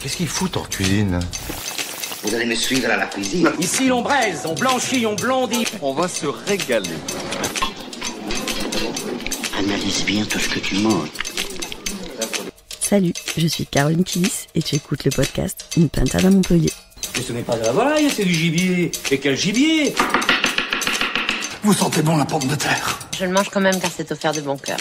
Qu'est-ce qu'ils foutent en cuisine? Vous allez me suivre à la cuisine. Ici, on braise, on blanchit, on blondit. On va se régaler. Analyse bien tout ce que tu manges. Salut, je suis Caroline Kilis et tu écoutes le podcast Une pintade à Montpellier. Mais ce n'est pas de la volaille, c'est du gibier. Et quel gibier? Vous sentez bon la pomme de terre? Je le mange quand même car c'est offert de bon cœur.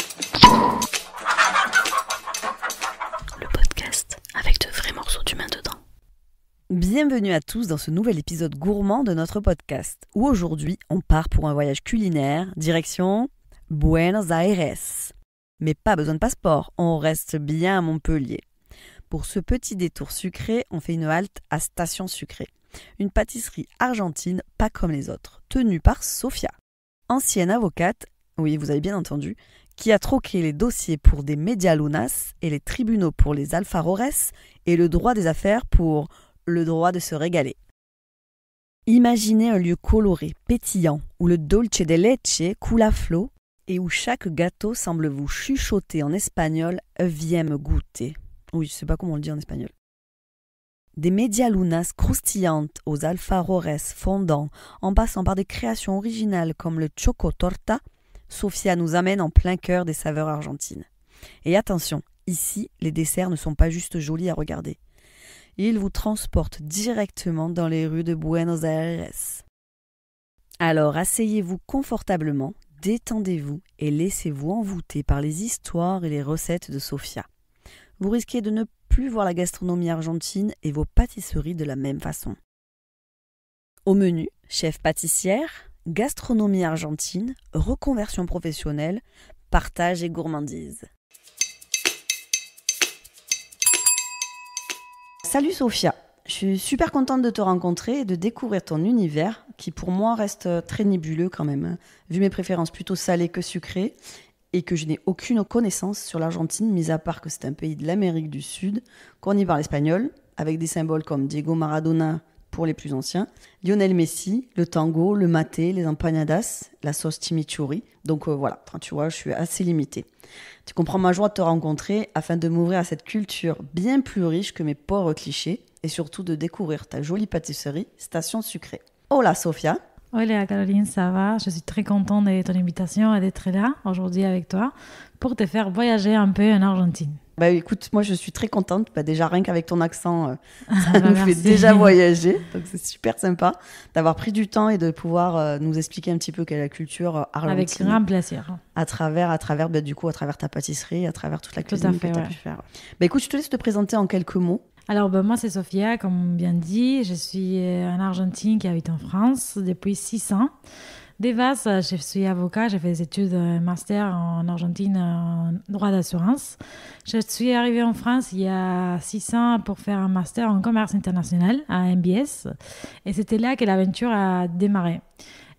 Le podcast avec de vrais morceaux d'humain dedans. Bienvenue à tous dans ce nouvel épisode gourmand de notre podcast, où aujourd'hui on part pour un voyage culinaire, direction Buenos Aires. Mais pas besoin de passeport, on reste bien à Montpellier. Pour ce petit détour sucré, on fait une halte à Station Sucrée, une pâtisserie argentine pas comme les autres, tenue par Sofia. Ancienne avocate, oui vous avez bien entendu, qui a troqué les dossiers pour des medialunas et les tribunaux pour les alfarores et le droit des affaires pour le droit de se régaler. Imaginez un lieu coloré, pétillant, où le dolce de leche coule à flot et où chaque gâteau semble vous chuchoter en espagnol « viens me goûter ». Oui, je sais pas comment on le dit en espagnol. Des medialunas croustillantes aux alfarores fondants, en passant par des créations originales comme le choco torta, Sofia nous amène en plein cœur des saveurs argentines. Et attention, ici, les desserts ne sont pas juste jolis à regarder. Ils vous transportent directement dans les rues de Buenos Aires. Alors asseyez-vous confortablement, détendez-vous et laissez-vous envoûter par les histoires et les recettes de Sofia. Vous risquez de ne plus voir la gastronomie argentine et vos pâtisseries de la même façon. Au menu, chef pâtissière, gastronomie argentine, reconversion professionnelle, partage et gourmandise. Salut Sofia, je suis super contente de te rencontrer et de découvrir ton univers qui pour moi reste très nébuleux quand même, vu mes préférences plutôt salées que sucrées et que je n'ai aucune connaissance sur l'Argentine, mis à part que c'est un pays de l'Amérique du Sud, qu'on y parle espagnol, avec des symboles comme Diego Maradona pour les plus anciens, Lionel Messi, le tango, le maté, les empanadas, la sauce chimichurri. Donc voilà, tu vois, je suis assez limitée. Tu comprends ma joie de te rencontrer afin de m'ouvrir à cette culture bien plus riche que mes pauvres clichés et surtout de découvrir ta jolie pâtisserie Station Sucrée. Hola Sofia. Hola Caroline, ça va? Je suis très contente de ton invitation et d'être là aujourd'hui avec toi pour te faire voyager un peu en Argentine. Bah écoute, moi je suis très contente, déjà rien qu'avec ton accent, ça nous fait déjà voyager, donc c'est super sympa d'avoir pris du temps et de pouvoir nous expliquer un petit peu quelle est la culture argentine. Avec grand plaisir. À travers ta pâtisserie, à travers toute la cuisine que tu as pu faire. Écoute, je te laisse te présenter en quelques mots. Alors, moi, c'est Sofia, comme bien dit. Je suis en Argentine qui habite en France depuis 6 ans. De base, je suis avocat. J'ai fait des études master en Argentine en droit d'assurance. Je suis arrivée en France il y a 6 ans pour faire un master en commerce international à MBS. Et c'était là que l'aventure a démarré.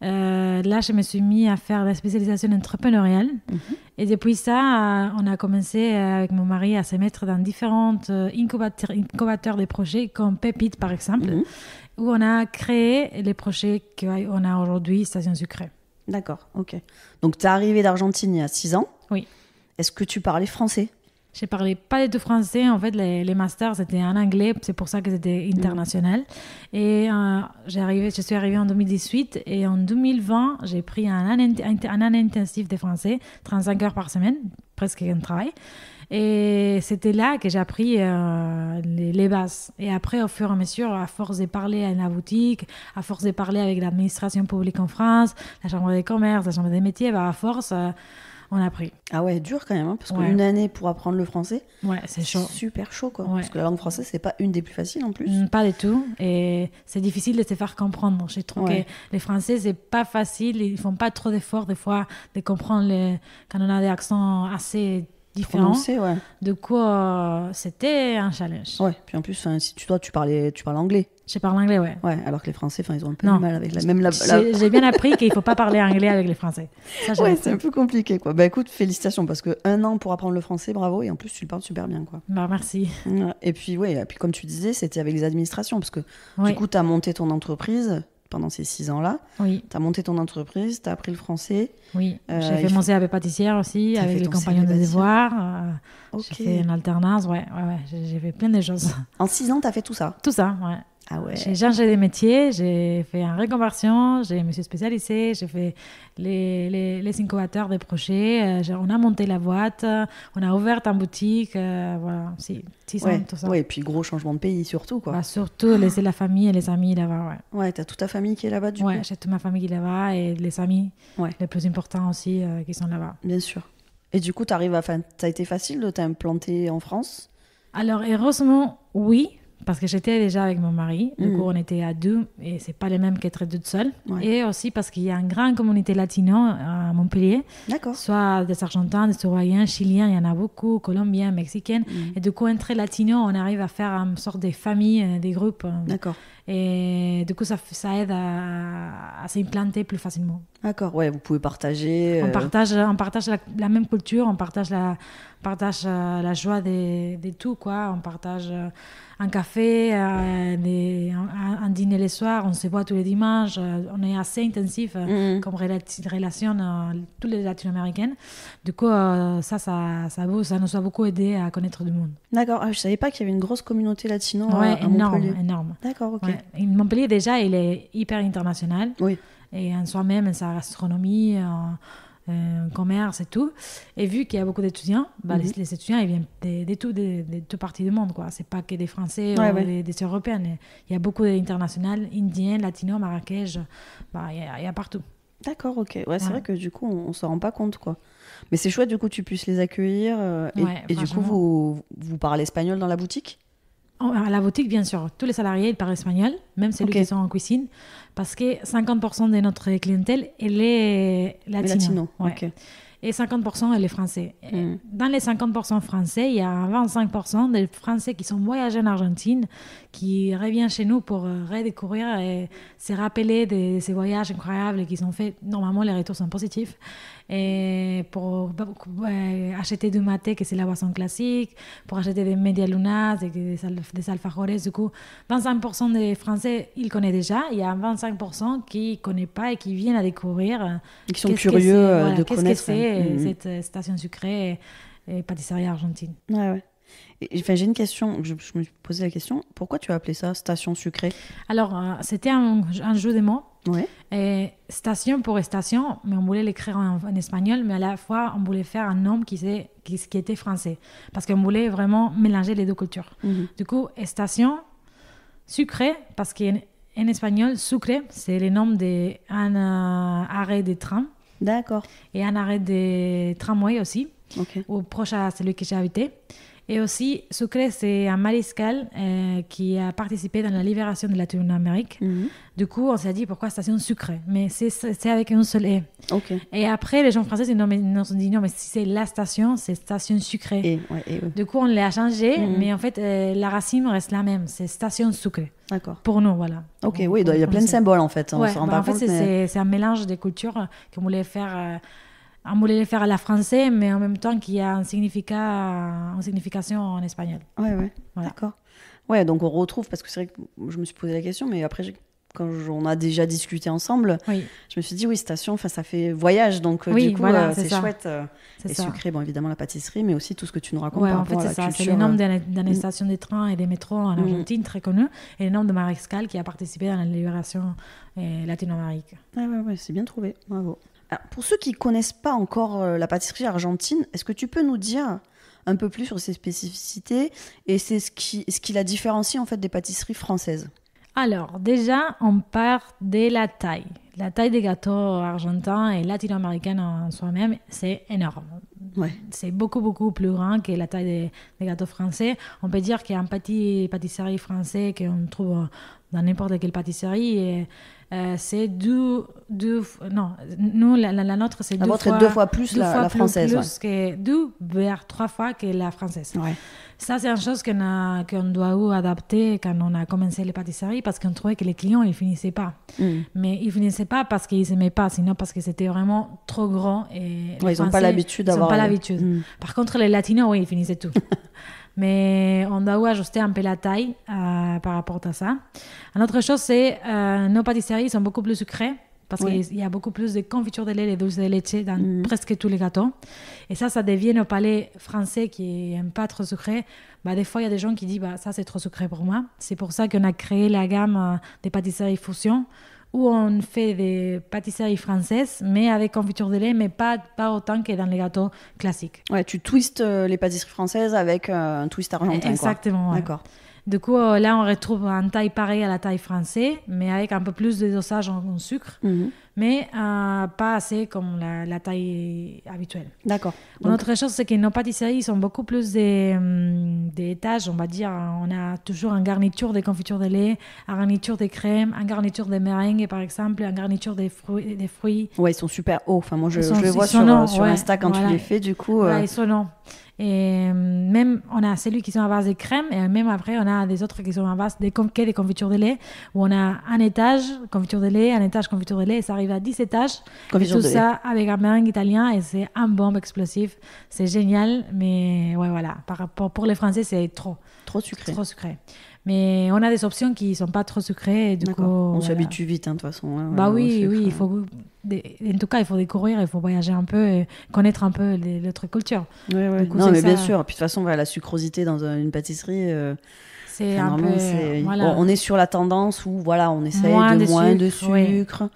Là, je me suis mis à faire la spécialisation entrepreneuriale. Et depuis ça, on a commencé avec mon mari à se mettre dans différents incubateurs de projets, comme Pépite, par exemple, où on a créé les projets qu'on a aujourd'hui, Station Sucrée. D'accord, ok. Donc, tu es arrivée d'Argentine il y a 6 ans. Oui. Est-ce que tu parlais français? Je ne parlais pas du tout français. En fait, les masters, c'était en anglais. C'est pour ça que c'était international. Et je suis arrivée en 2018. Et en 2020, j'ai pris un an intensif de français, 35 heures par semaine, presque un travail. Et c'était là que j'ai appris les bases. Et après, au fur et à mesure, à force de parler à la boutique, à force de parler avec l'administration publique en France, la chambre des commerces, la chambre des métiers, à force... on a appris. Ah ouais, dur quand même, hein, parce qu'une année pour apprendre le français, c'est chaud. Super chaud, quoi. Ouais. Parce que la langue française, c'est pas une des plus faciles en plus. Pas du tout. Et c'est difficile de se faire comprendre. Je trouve que les Français, c'est pas facile. Ils font pas trop d'efforts, des fois, de comprendre quand on a des accents assez différents. Du coup, c'était un challenge. Ouais, puis en plus, si tu parles anglais. Je parle anglais, ouais. Ouais, alors que les Français, ils ont un peu de mal avec J'ai bien appris qu'il ne faut pas parler anglais avec les Français. Ça, c'est un peu compliqué, quoi. Écoute, félicitations, parce que 1 an pour apprendre le français, bravo, et en plus, tu le parles super bien, quoi. Merci. Et puis, comme tu disais, c'était avec les administrations, parce que du coup, tu as monté ton entreprise pendant ces 6 ans-là. Oui. Tu as monté ton entreprise, tu as appris le français. Oui, j'ai fait mon CAP pâtissière aussi, avec les compagnons de devoir. J'ai fait une alternance, j'ai fait plein de choses. En 6 ans, tu as fait tout ça? Tout ça, ouais. Ah ouais. J'ai changé de métier, j'ai fait une reconversion, je me suis spécialisée, j'ai fait les incubateurs des projets, on a monté la boîte, on a ouvert une boutique, voilà, 6 ans, tout ça. Ouais, et puis gros changement de pays surtout, quoi. Surtout laisser la famille et les amis là-bas, ouais. Ouais, t'as toute ta famille qui est là-bas, du coup? Ouais, j'ai toute ma famille qui est là-bas et les amis, les plus importants aussi, qui sont là-bas. Bien sûr. Et du coup, ça a été facile de t'implanter en France? Alors, heureusement, oui. Parce que j'étais déjà avec mon mari, du coup on était à 2 et c'est pas les mêmes qu'être toute seule. Ouais. Et aussi parce qu'il y a une grande communauté latino à Montpellier. D'accord. Soit des Argentins, des Uruguayens, Chiliens, il y en a beaucoup, Colombiens, Mexicains. Et du coup entre latinos, on arrive à faire une sorte de famille, des groupes. D'accord. Et du coup ça aide à s'implanter plus facilement. D'accord, ouais, vous pouvez partager. On partage la même culture, on partage la joie de tout, quoi. On partage un café, un dîner le soir, on se voit tous les dimanches. On est assez intensif comme relation, tous les latino-américaines. Du coup, ça nous a beaucoup aidé à connaître du monde. D'accord, je ne savais pas qu'il y avait une grosse communauté latino à Montpellier. Énorme. D'accord, ok. Ouais. Montpellier, déjà, il est hyper international. Oui. Et en soi-même, en sa gastronomie, en commerce et tout. Et vu qu'il y a beaucoup d'étudiants, les étudiants, ils viennent de toutes parties du monde, quoi. C'est pas que des Français ou des Européens. Il y a beaucoup d'internationaux, Indiens, Latinos, Marrakech. Il y a partout. D'accord, ok. Ouais, c'est vrai que du coup, on ne s'en rend pas compte, quoi. Mais c'est chouette, du coup, tu puisses les accueillir. Et du coup, vous parlez espagnol dans la boutique ? À la boutique, bien sûr. Tous les salariés, ils parlent espagnol, même ceux qui sont en cuisine, parce que 50% de notre clientèle, elle est latino. Ouais. Okay. Et 50%, elle est français. Dans les 50% français, il y a 25% des Français qui sont voyagés en Argentine, qui reviennent chez nous pour redécouvrir et se rappeler de ces voyages incroyables qu'ils ont fait. Normalement, les retours sont positifs. Et pour acheter du maté, que c'est la boisson classique, pour acheter des medialunas, des alfajores. Du coup, 25% des Français, ils connaissent déjà. Il y a 25% qui ne connaissent pas et qui viennent à découvrir. Et qui sont curieux de connaître. Qu'est-ce que c'est cette station sucrée et pâtisserie argentine. Ouais. J'ai une question, je me suis posé la question, pourquoi tu as appelé ça station sucrée ? Alors, c'était un jeu de mots. Ouais. Et station pour station, mais on voulait l'écrire en espagnol, mais à la fois on voulait faire un nom qui était français, parce qu'on voulait vraiment mélanger les deux cultures. Du coup, station sucrée, parce qu'en espagnol, sucre, c'est le nom d'un arrêt de train. D'accord. Et un arrêt de tramway aussi, ou proche à celui que j'ai habité. Et aussi, Sucre, c'est un mariscal qui a participé dans la libération de la Latino-Amérique. Du coup, on s'est dit, pourquoi station sucrée ? Mais c'est avec un seul « et ». Et après, les gens français nous ont dit, non, mais si c'est la station, c'est station sucrée. Du coup, on l'a changé, mais en fait, la racine reste la même. C'est station sucrée. D'accord. Pour nous, voilà. Ok, oui, il y a plein de symboles, en fait. On s'en rend pas compte, c'est un mélange des cultures qu'on voulait faire... On voulait le faire à la française, mais en même temps qu'il y a une signification en espagnol. Ouais, voilà. D'accord. Ouais, donc on retrouve, parce que c'est vrai que je me suis posé la question, mais après, quand on a déjà discuté ensemble, je me suis dit, oui, station, ça fait voyage, donc du coup, c'est chouette. Et sucré, bon, évidemment, la pâtisserie, mais aussi tout ce que tu nous racontes par rapport à la culture. C'est le nom d'une station de train et des métros en Argentine, très connu, et le nom de mariscal qui a participé à la libération latino-américaine. Ouais, c'est bien trouvé, bravo. Alors, pour ceux qui ne connaissent pas encore la pâtisserie argentine, est-ce que tu peux nous dire un peu plus sur ses spécificités et c'est ce qui la différencie en fait des pâtisseries françaises ? Alors, déjà, on part de la taille. La taille des gâteaux argentins et latino-américains en soi-même, c'est énorme. Ouais. C'est beaucoup, beaucoup plus grand que la taille des gâteaux français. On peut dire qu'il y a une petite pâtisserie française qu'on trouve dans n'importe quelle pâtisserie. C'est non, nous, la nôtre, c'est deux fois plus la française. Plus deux vers 3 fois que la française. Ouais. Ça, c'est une chose qu'on doit adapter quand on a commencé les pâtisseries, parce qu'on trouvait que les clients, ils ne finissaient pas. Mais ils ne finissaient pas parce qu'ils n'aimaient pas, sinon parce que c'était vraiment trop grand. Et ils n'ont pas l'habitude d'avoir... Ils n'ont pas l'habitude. Par contre, les latinos, oui, ils finissaient tout. Mais on doit ajuster un peu la taille par rapport à ça. Une autre chose, c'est nos pâtisseries sont beaucoup plus sucrées. Parce qu'il y a beaucoup plus de confiture de lait et de dulce de leche dans presque tous les gâteaux. Et ça devient au palais français qui n'aime pas trop sucré. Des fois, il y a des gens qui disent ça, c'est trop sucré pour moi. C'est pour ça qu'on a créé la gamme des pâtisseries fusion, où on fait des pâtisseries françaises, mais avec confiture de lait, mais pas autant que dans les gâteaux classiques. Ouais, tu twistes les pâtisseries françaises avec un twist argentin. Exactement, ouais. D'accord. Du coup, là, on retrouve une taille pareille à la taille française, mais avec un peu plus de dosage en sucre, mais pas assez comme la taille habituelle. D'accord. Une autre chose, c'est que nos pâtisseries sont beaucoup plus des étages, on va dire. On a toujours une garniture de confiture de lait, une garniture de crème, une garniture de meringue, par exemple, une garniture des fruits. Ouais, ils sont super hauts. Enfin, moi, je les vois sur Insta quand tu les fais, du coup. Ils sont longs. Et même, on a celui qui sont à base de crème, et même après, on a des autres qui sont à base des confitures de lait, où on a un étage confiture de lait, un étage confiture de lait, et ça arrive à 10 étages. Et tout ça avec un meringue italien, et c'est un bombe explosif. C'est génial, mais ouais, voilà. Pour les Français, c'est trop sucré. Trop sucré. Mais on a des options qui ne sont pas trop sucrées. Et du coup, on s'habitue vite, de toute façon. Hein, oui, il faut... En tout cas, il faut découvrir, il faut voyager un peu et connaître un peu l'autre culture. Ouais. Coup, non, mais bien sûr. Puis de toute façon, la sucrosité dans une pâtisserie, c'est un peu... Voilà. On est sur la tendance où on essaye moins de sucre. Oui.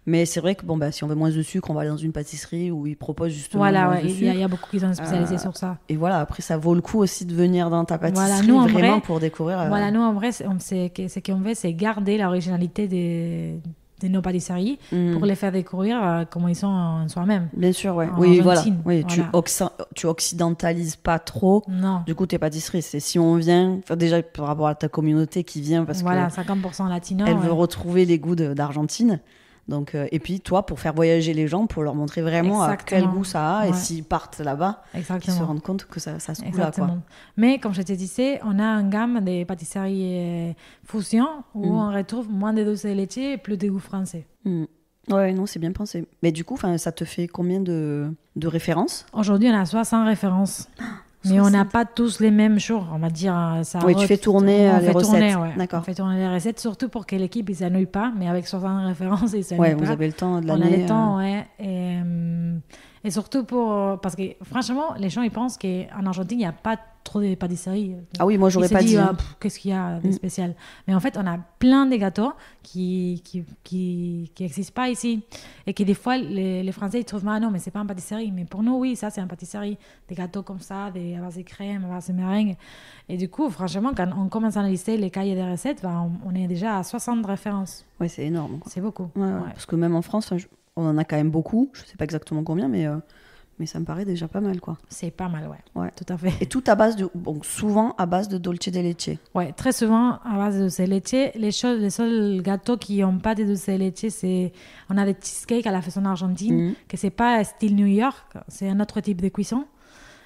Mais c'est vrai que si on veut moins de sucre, on va aller dans une pâtisserie où ils proposent justement moins de sucre. Il y a beaucoup qui sont spécialisés sur ça. Et après, ça vaut le coup aussi de venir dans ta pâtisserie vraiment pour découvrir. Nous, en vrai, ce qu'on veut, c'est garder l'originalité de nos pâtisseries pour les faire découvrir comment ils sont en soi-même. Bien sûr, ouais. Tu occidentalises pas trop. Non. Du coup, tes pâtisseries, c'est si on vient, déjà par rapport à ta communauté qui vient parce que 50% latino. Elle veut retrouver les goûts d'Argentine. Donc, et puis toi, pour faire voyager les gens, pour leur montrer vraiment à quel goût ça a, et s'ils partent là-bas, qu'ils se rendent compte que ça se goûte là. Quoi. Mais comme je te disais, on a une gamme de pâtisseries fusion où on retrouve moins de dulce de leche et plus de goût français. Ouais, non, c'est bien pensé. Mais du coup, ça te fait combien de références ? Aujourd'hui, on a 60 références. Mais on n'a pas tous les mêmes jours, on va dire. Tu fais tourner les recettes. D'accord. On fait tourner les recettes, surtout pour que l'équipe ne s'ennuie pas, mais avec 60 références, ils ne s'ennuient pas. Vous avez le temps de l'année. On a le temps, Et surtout parce que, franchement, les gens ils pensent qu'en Argentine, il n'y a pas trop de pâtisseries. Ah oui, moi, j'aurais pas dit. Qu'est-ce qu'il y a de spécial ? Mais en fait, on a plein de gâteaux qui n'existent pas ici. Et que des fois, les Français, ils trouvent, non, mais c'est pas une pâtisserie. Mais pour nous, oui, ça, c'est une pâtisserie. Des gâteaux comme ça, à base de crème, à base de meringue. Et du coup, franchement, quand on commence à analyser les cahiers des recettes, on est déjà à 60 références. Oui, c'est énorme. C'est beaucoup. Ouais. Parce que même en France, on en a quand même beaucoup. Je sais pas exactement combien, mais ça me paraît déjà pas mal, quoi. C'est pas mal, ouais. Tout à fait. Et tout à base souvent à base de dulce de leche. Ouais, très souvent à base de dulce de leche. Les seuls gâteaux qui n'ont pas de dulce de leche, on a des cheesecakes à la façon argentine, que c'est pas style New York, c'est un autre type de cuisson.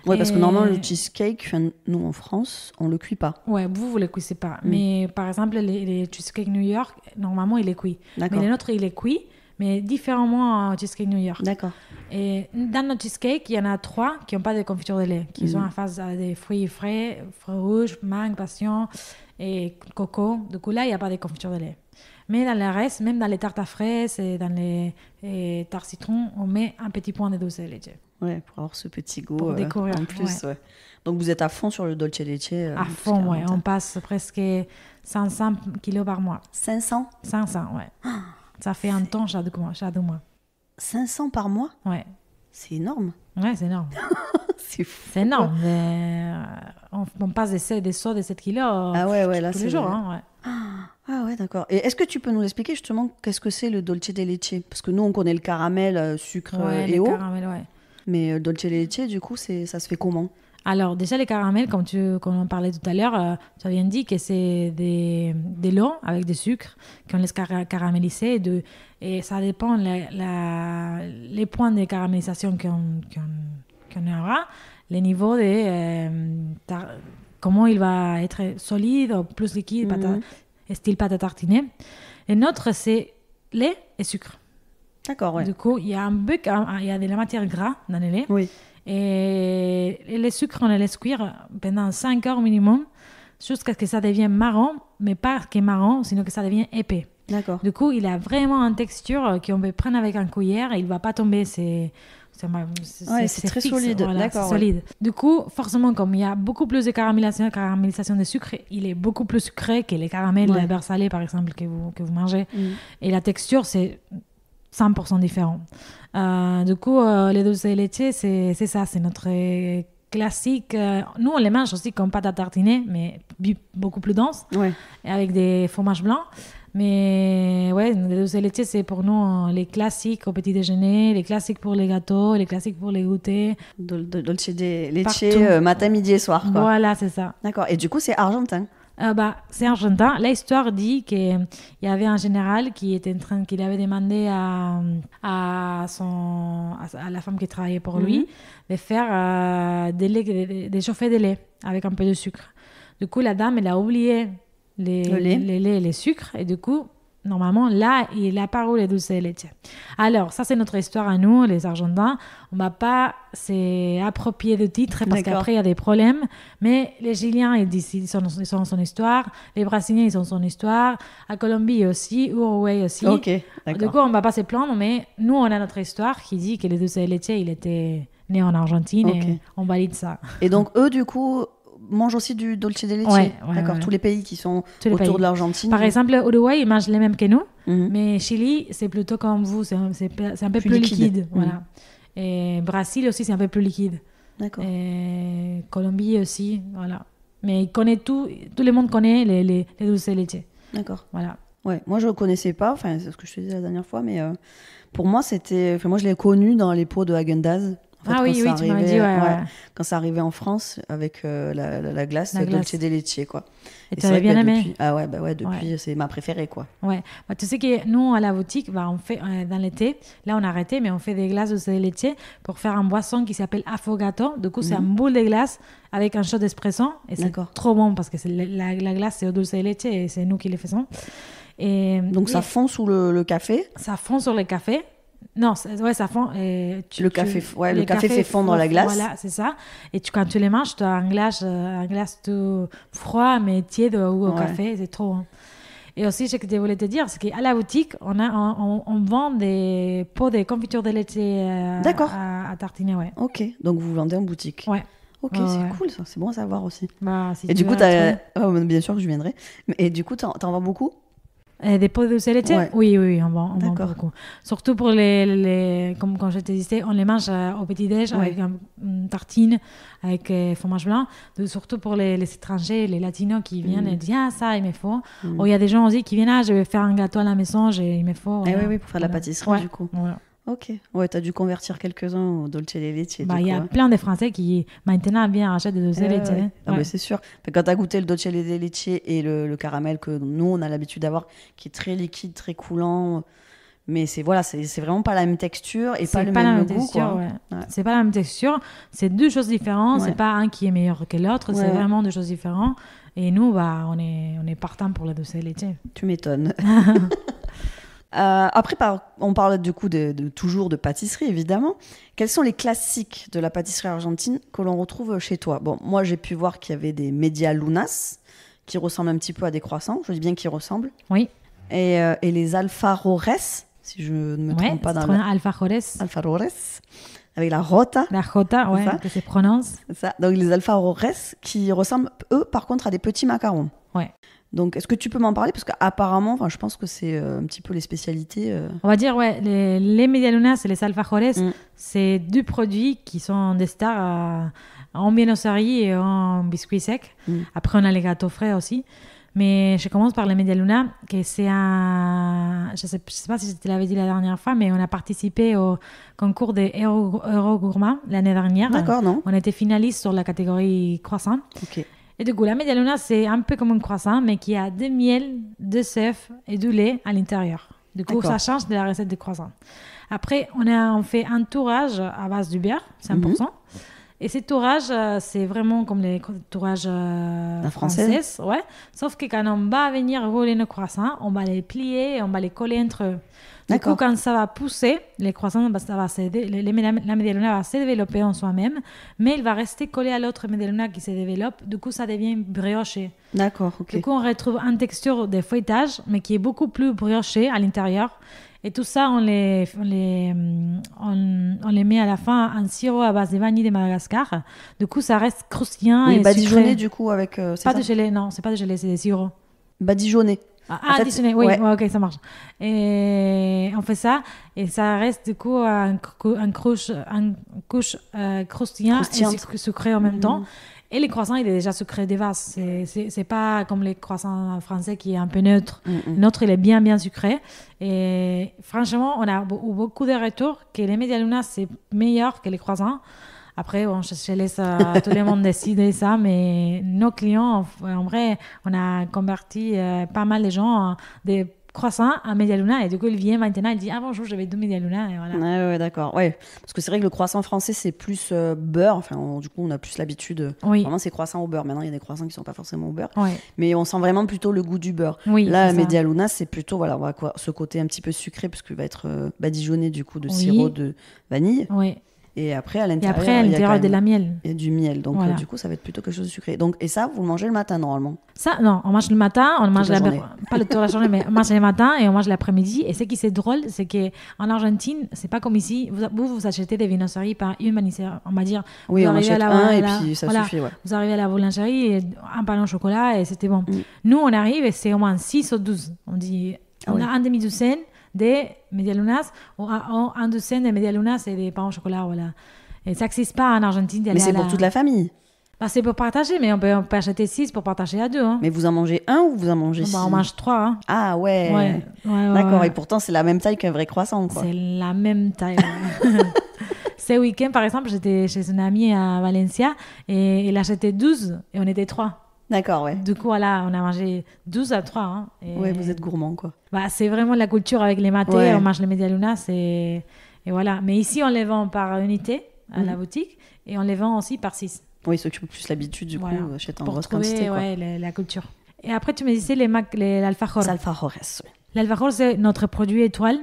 Oui, parce que normalement, le cheesecake, nous en France, on le cuit pas. Ouais, vous le cuisez pas. Mais par exemple, les cheesecakes New York, normalement, il est cuit. D'accord. Mais les nôtres, il est cuit, mais différemment au cheesecake New York. D'accord. Et dans nos cheesecakes, il y en a 3 qui n'ont pas de confiture de lait, qui sont en face des fruits frais, fruits rouges, mangue, passion et coco. Du coup, là, il n'y a pas de confiture de lait. Mais dans le reste, même dans les tartes à fraises et dans les tartes citron, on met un petit point de dulce de leche. Ouais, pour avoir ce petit goût pour découvrir, en plus. Ouais. Donc vous êtes à fond sur le dulce de leche. À fond, ouais. On passe presque 500 kilos par mois. 500 ouais. Ça fait un temps chaque mois. 500 par mois ? Ouais. C'est énorme. Ouais, c'est énorme. C'est fou. C'est énorme. Mais on passe des sauts de 7 kilos là, tous les jours. Hein, ouais. Ah ouais, d'accord. Et est-ce que tu peux nous expliquer justement qu'est-ce que c'est le dulce de leche ? Parce que nous, on connaît le caramel, sucre et eau. Caramel, ouais. Mais le dulce de leche, du coup, ça se fait comment ? Alors, déjà, les caramels, comme on en parlait tout à l'heure, tu as bien dit que c'est des lots avec du sucre qu'on laisse caraméliser. Et ça dépend les points de caramélisation qu'on aura, les niveaux de comment il va être solide ou plus liquide, style pâte à tartiner. Et notre, c'est lait et sucre. D'accord, ouais. Du coup, il y a de la matière grasse dans le lait. Oui. Et les sucres, on les laisse cuire pendant 5 heures minimum jusqu'à ce que ça devienne marron, mais pas que marron, sinon que ça devienne épais. D'accord. Du coup, il a vraiment une texture qu'on peut prendre avec un cuillère et il ne va pas tomber. C'est très fixe, solide. voilà, D'accord, c'est solide. Du coup, forcément, comme il y a beaucoup plus de caramélisation de sucre, il est beaucoup plus sucré que les caramels beurre salé, par exemple, que vous mangez. Et la texture, c'est 100% différent. Du coup, les dulce de leche, c'est ça, c'est notre classique. Nous, on les mange aussi comme pâte à tartiner, mais beaucoup plus dense, avec des fromages blancs. Mais ouais, les dulce de leche, c'est pour nous les classiques au petit déjeuner, les classiques pour les gâteaux, les classiques pour les goûters. Dolce de leche, matin, midi et soir, quoi. Voilà, c'est ça. D'accord. Et du coup, c'est argentin. C'est argentin. L'histoire dit qu'il y avait un général qui avait demandé à la femme qui travaillait pour lui de faire des chauffés de lait avec un peu de sucre. Du coup, la dame, elle a oublié les laits et les sucres. Et du coup, normalement, là, il a apparu les dulce de leche. Alors, ça, c'est notre histoire à nous, les Argentins. On ne va pas s'approprier du titre parce qu'après, il y a des problèmes. Mais les Chiliens, ils ont son histoire. Les Brésiliens, ils ont son histoire. À Colombie aussi, Uruguay aussi. Ok, d'accord. Du coup, on ne va pas se plaindre, mais nous, on a notre histoire qui dit que les dulce de leche, il était né en Argentine et on valide ça. Et donc, eux, du coup, mangent aussi du dolce de leche. D'accord. Ouais. Tous les pays qui sont autour de l'Argentine. Par exemple, Uruguay, ils mangent les mêmes que nous, mais Chili, c'est plutôt comme vous, c'est un peu plus liquide. Voilà. Et Brésil aussi, c'est un peu plus liquide. D'accord. Et Colombie aussi, voilà. Mais tout le monde connaît les dulce de leche. D'accord. Voilà. Ouais, moi je ne connaissais pas, enfin c'est ce que je te disais la dernière fois, mais pour moi moi je l'ai connu dans les pots de Häagen-Dazs. En fait, oui, tu m'as dit, quand ça arrivait en France avec la glace dolce de leche, quoi. Et tu avais bien aimé? Depuis c'est ma préférée, quoi. Ouais, tu sais que nous à la boutique, on fait dans l'été, là on a arrêté, mais on fait des glaces dolce de leche pour faire une boisson qui s'appelle affogato. Du coup, c'est un boule de glace avec un shot d'espresso et c'est trop bon parce que la glace c'est au dolce de leche et c'est nous qui les faisons. Donc ça fond sous le café? Ça fond sur le café. Non, ça fond. Le café fait fondre la glace. Voilà, c'est ça. Et quand tu les manges, tu as un glace tout froid, mais tiède ou au café. C'est trop bon. Et aussi, ce que je voulais te dire, c'est qu'à la boutique, on vend des pots de confiture de leche à tartiner. Ouais. Ok, donc vous vendez en boutique. Ouais. Ok, c'est cool ça. C'est bon à savoir aussi. Si et du coup, bien sûr que je viendrai. Et du coup, t'en vends beaucoup? Des pots de dulce de leche? Oui, on vend beaucoup. Surtout pour comme je te disais, on les mange au petit-déj avec une tartine, avec fromage blanc. Surtout pour les étrangers, les latinos qui viennent et disent « Ah, ça, il me faut. » Ou il y a des gens aussi qui viennent « Ah, je vais faire un gâteau à la maison, il me faut. » Oui, pour faire de la pâtisserie, du coup. Voilà. Ok. Ouais, t'as dû convertir quelques-uns au dolce de leche. Il y a plein de Français qui maintenant viennent acheter des dulce de leche. Mais c'est sûr. Quand t'as goûté le dolce de leche et le caramel que nous on a l'habitude d'avoir, qui est très liquide, très coulant, mais c'est vraiment pas la même texture et pas le même goût. C'est pas la même texture. C'est deux choses différentes. C'est pas un qui est meilleur que l'autre. C'est vraiment deux choses différentes. Et nous, on est partant pour le dolce de leche. Tu m'étonnes. Après, on parle du coup toujours de pâtisserie, évidemment. Quels sont les classiques de la pâtisserie argentine que l'on retrouve chez toi? Bon, moi, j'ai pu voir qu'il y avait des medialunas qui ressemblent un petit peu à des croissants. Je dis bien qu'ils ressemblent. Oui. Et les alfajores, si je ne me trompe pas. Alfajores. Avec la rota. La rota, que se prononce. Ça. Donc, les alfajores qui ressemblent, eux, par contre, à des petits macarons. Ouais. Donc, est-ce que tu peux m'en parler? Parce qu'apparemment, je pense que c'est un petit peu les spécialités. On va dire, les medialunas et les alfajores, c'est deux produits qui sont des stars en viennoiserie et en biscuits secs. Après, on a les gâteaux frais aussi. Mais je commence par les medialunas, que c'est un... Je sais pas si je te l'avais dit la dernière fois, mais on a participé au concours des Euro Gourmand l'année dernière. D'accord, non? On était finaliste sur la catégorie croissant. Ok. Et du coup, la medialuna, c'est un peu comme un croissant, mais qui a de miel, de sève et du lait à l'intérieur. Du coup, ça change de la recette de croissant. Après, on fait un entourage à base du beurre, 100%. Et ces tourages, c'est vraiment comme les tourages français. Ouais. Sauf que quand on va venir rouler nos croissants, on va les plier et on va les coller entre eux. Du coup, quand ça va pousser, les croissants, ça va la media luna va se développer en soi-même, mais il va rester collé à l'autre media luna qui se développe. Du coup, ça devient brioché. D'accord, ok. Du coup, on retrouve une texture de feuilletage, mais qui est beaucoup plus brioché à l'intérieur. Et tout ça, on les met à la fin en sirop à base de vanille de Madagascar. Du coup, ça reste croustillant et badigeonné du coup avec... pas de gelée, non, c'est pas de gelée, c'est des sirops. Badigeonné. Additionné, oui, ok, ça marche. Et on fait ça, et ça reste du coup un couche croustillant et sucré en même temps. Et les croissants, il est déjà sucré des vases. C'est pas comme les croissants français qui est un peu neutre. Notre, il est bien, bien sucré. Et franchement, on a eu beaucoup de retours que les media luna, c'est meilleur que les croissants. Après, bon, je laisse tout le monde décider ça, mais nos clients, en vrai, on a converti pas mal de gens des croissants à media luna, et du coup, il vient maintenant, il dit « Ah bonjour, j'avais 2 media luna », et voilà. Ouais, d'accord. Ouais. Parce que c'est vrai que le croissant français, c'est plus beurre. Enfin, du coup, on a plus l'habitude. Vraiment, c'est croissant au beurre. Maintenant, il y a des croissants qui ne sont pas forcément au beurre. Mais on sent vraiment plutôt le goût du beurre. Là, media luna, c'est plutôt, voilà, on va ce côté un petit peu sucré, parce qu'il va être badigeonné, du coup, de sirop de vanille. Et après, à l'intérieur, de la miel. Il y a du miel. Donc, du coup, ça va être plutôt quelque chose de sucré. Donc, et ça, vous le mangez le matin, normalement? Ça, non. On mange le matin, on mange pas toute la journée, mais on mange le matin et on mange l'après-midi. Et ce qui est drôle, c'est qu'en Argentine, c'est pas comme ici. Vous achetez des viennoiseries par une pâtisserie. On va dire. Oui, on achète un et puis ça suffit. Ouais. Vous arrivez à la boulangerie, et un pain au chocolat et c'était bon. Nous, on arrive et c'est au moins 6 ou 12. On dit, on a un demi-douzaine de medialunas ou un douzaine de medialunas et des pains au chocolat, voilà. Et ça n'existe pas en Argentine. Mais c'est pour toute la famille. C'est pour partager, mais on peut acheter 6 pour partager à 2. Hein. Mais vous en mangez un ou vous en mangez 6? On mange 3. Hein. Ah ouais. D'accord, et pourtant c'est la même taille qu'un vrai croissant, quoi. C'est la même taille. Ce week-end, par exemple, j'étais chez une amie à Valencia et il achetait 12 et on était 3. D'accord, ouais. Du coup, voilà, on a mangé 12 à 3. Hein, ouais, vous êtes gourmand, quoi. C'est vraiment la culture avec les matés. On mange les medialunas et voilà. Mais ici, on les vend par unité à la boutique et on les vend aussi par 6. Oui, ceux qui ont plus l'habitude, du coup, achètent en grosse quantité. Pour trouver la culture. Et après, tu me disais l'alfajor. Les alfajores, oui. L'alfajor, c'est notre produit étoile.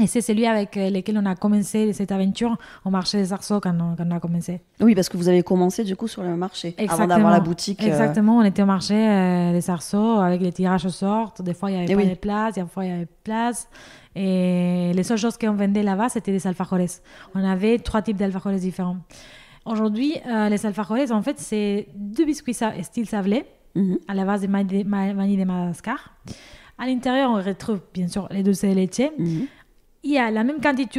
Et c'est celui avec lequel on a commencé cette aventure au marché des Arceaux quand on a commencé. Oui, parce que vous avez commencé du coup sur le marché avant d'avoir la boutique. Exactement, on était au marché des Arceaux avec les tirages au sort. Des fois, il n'y avait pas de place, des fois, il y avait place. Et les seules choses qu'on vendait là-bas, c'était des alfajores. On avait 3 types d'alfajores différents. Aujourd'hui, les alfajores, en fait, c'est 2 biscuits style sablé à la base de vanille de Madagascar. À l'intérieur, on retrouve bien sûr les dulce de leche. Il y a la même quantité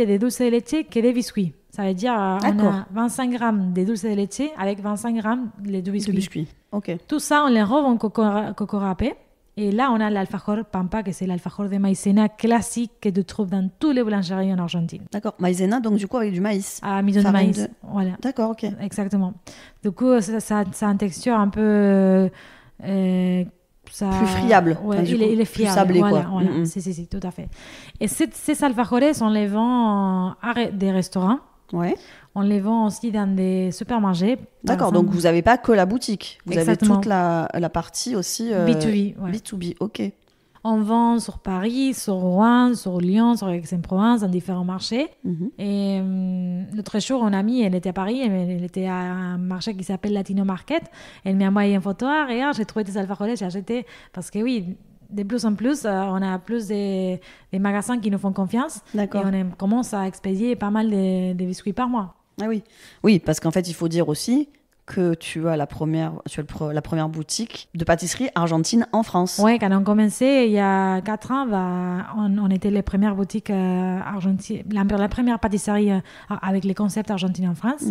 de dulce de leche que des biscuits. Ça veut dire on a 25 grammes de dulce de leche avec 25 grammes de biscuits. Ok. Tout ça, on les robe en coco râpé. Et là, on a l'alfajor pampa, que c'est l'alfajor de maïzena classique que tu trouves dans toutes les boulangeries en Argentine. D'accord. Maïzena, donc du coup avec du maïs. Ah, midon de maïs. Voilà. D'accord, ok. Exactement. Du coup, ça a une texture un peu... plus friable. Ouais, il est fiable. Plus sablé, voilà, quoi. Voilà. Si, tout à fait. Et ces alfajores, on les vend à des restaurants. Ouais. On les vend aussi dans des supermarchés. D'accord, donc vous n'avez pas que la boutique. Vous Exactement. avez toute la partie aussi... B2B. Ouais. B2B, ok. On vend sur Paris, sur Rouen, sur Lyon, sur Aix-en-Provence, dans différents marchés. Et l'autre jour, une amie, elle était à Paris, elle était à un marché qui s'appelle Latino Market. Elle m'a envoyé une photo. Ah, regarde, j'ai trouvé des alfajores, j'ai acheté. Parce que oui, de plus en plus, on a plus des magasins qui nous font confiance. D'accord. Et on commence à expédier pas mal de biscuits par mois. Ah oui. Oui, parce qu'en fait, il faut dire aussi que tu as la première boutique de pâtisserie argentine en France. Oui, quand on commençait il y a 4 ans, on était les premières boutiques argentines, la première pâtisserie avec les concepts argentins en France.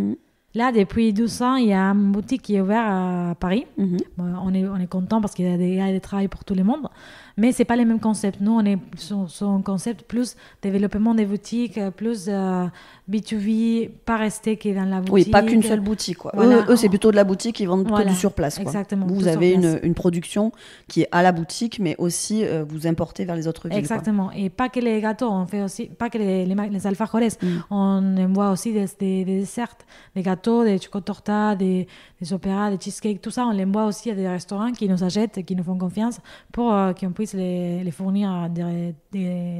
Là, depuis 12 ans, il y a une boutique qui est ouverte à Paris. Mhm. Bon, on est content parce qu'il y a des travail pour tout le monde. Mais ce n'est pas le même concept. Nous, on est sur un concept plus développement des boutiques, plus B2B, pas rester que dans la boutique. Oui, pas qu'une seule boutique, quoi. Voilà. Eux, c'est plutôt de la boutique, ils vendent que Voilà. du surplace, quoi. Exactement, Vous tout avez sur place. une production qui est à la boutique, mais aussi vous importez vers les autres villes. Exactement. Et pas que les gâteaux, on fait aussi, pas que les alfajores. On envoie aussi des desserts, des gâteaux, des chocotorta, des opéras, des cheesecakes, tout ça. On l'envoie aussi à des restaurants qui nous achètent, qui nous font confiance pour qu'on puisse les fournir des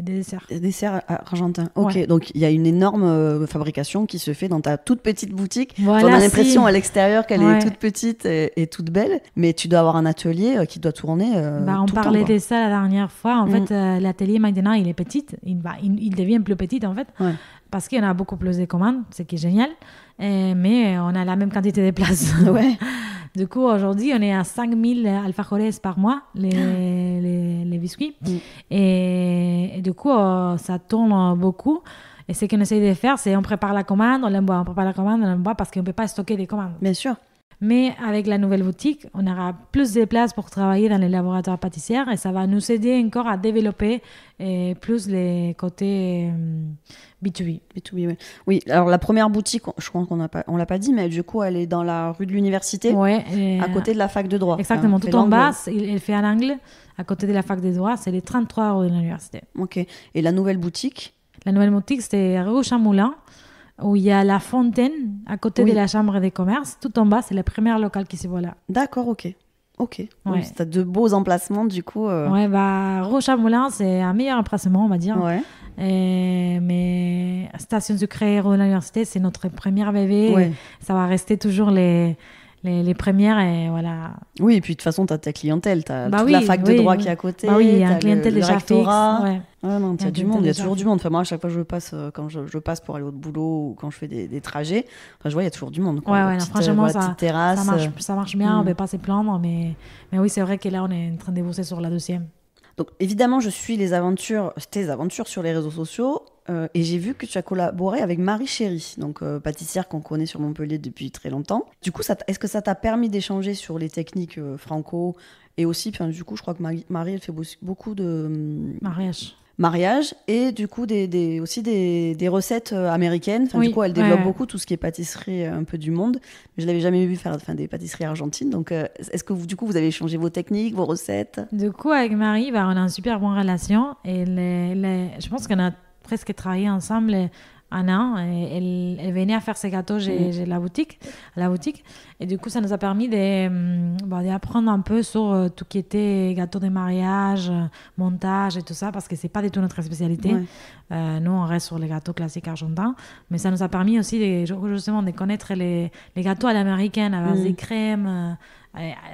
desserts. Des desserts argentins. Ok, Ouais. donc il y a une énorme fabrication qui se fait dans ta toute petite boutique. Voilà, on a l'impression si. à l'extérieur qu'elle Ouais. est toute petite et toute belle, mais tu dois avoir un atelier qui doit tourner On tout le parlait temps, quoi. de ça la dernière fois. En fait, l'atelier maintenant, il est petit. Il devient plus petit, en fait, Ouais. parce qu'il y en a beaucoup plus de commandes, ce qui est génial. Mais on a la même quantité de places. Ouais. Du coup, aujourd'hui, on est à 5000 alfajores par mois, les biscuits. Et du coup, ça tourne beaucoup. Et ce qu'on essaie de faire, c'est on prépare la commande, on l'envoie, on prépare la commande, on l'envoie parce qu'on ne peut pas stocker des commandes. Bien sûr. Mais avec la nouvelle boutique, on aura plus de place pour travailler dans les laboratoires pâtissiers et ça va nous aider encore à développer plus les côtés B2B. B2B, ouais. Oui, alors la première boutique, je crois on l'a pas dit, mais du coup, elle est dans la rue de l'université, Ouais, à côté de la fac de droit. Exactement, Enfin, tout en l'angle. bas, elle fait un angle à côté de la fac des droits, c'est les 33 rue de l'université. Ok. Et la nouvelle boutique, La nouvelle boutique, c'est rue Chamoulin, où il y a la fontaine à côté Oui. de la chambre des commerces. Tout en bas, c'est le premier local qui se voit là. d'accord, ok. Ok. Ouais. Oui, tu as de beaux emplacements, du coup. Ouais, rue Chamoulin, c'est un meilleur emplacement, on va dire. Ouais. Mais Station Sucrée, rue de l'université, c'est notre première bébé. Ouais. Ça va rester toujours les premières et voilà. Oui, et puis de toute façon, tu as ta clientèle. Tu as Bah toute oui, la fac de oui, droit oui. qui est à côté. Bah oui, il y a t'as un clientèle le déjà fixe. rectorat. Ouais. Ouais, non, Il y a il y a un du clientèle monde, il y a déjà toujours du fixe. monde. Enfin, moi, à chaque fois que je passe, quand je passe pour aller au boulot ou quand je fais des trajets, enfin, je vois, il y a toujours du monde. Quoi. Ouais, La ouais, non, petite, franchement, voilà, petite terrasse. ça marche bien, on ne peut pas se plaindre. Mais oui, c'est vrai que là, on est en train de bosser sur la deuxième. Donc, évidemment, je suis tes aventures sur les réseaux sociaux et j'ai vu que tu as collaboré avec Marie Chéry, donc pâtissière qu'on connaît sur Montpellier depuis très longtemps. Du coup, est-ce que ça t'a permis d'échanger sur les techniques franco et aussi, du coup, je crois que Marie, elle fait beaucoup de mariage et du coup aussi des recettes américaines. Enfin, Oui, du coup, elle développe ouais. beaucoup tout ce qui est pâtisserie un peu du monde. Mais je l'avais jamais vu faire des pâtisseries argentines. Donc, est-ce que du coup, vous avez échangé vos techniques, vos recettes? Du coup, avec Marie, on a une super bonne relation. Et je pense qu'on a presque travaillé ensemble un an. Et elle venait à faire ses gâteaux chez la boutique. Et du coup, ça nous a permis d'apprendre un peu sur tout qui était gâteau de mariage, montage et tout ça, parce que c'est pas du tout notre spécialité. Ouais. Nous, on reste sur les gâteaux classiques argentins. Mais ça nous a permis aussi justement de connaître les gâteaux à l'américaine, à base de crème,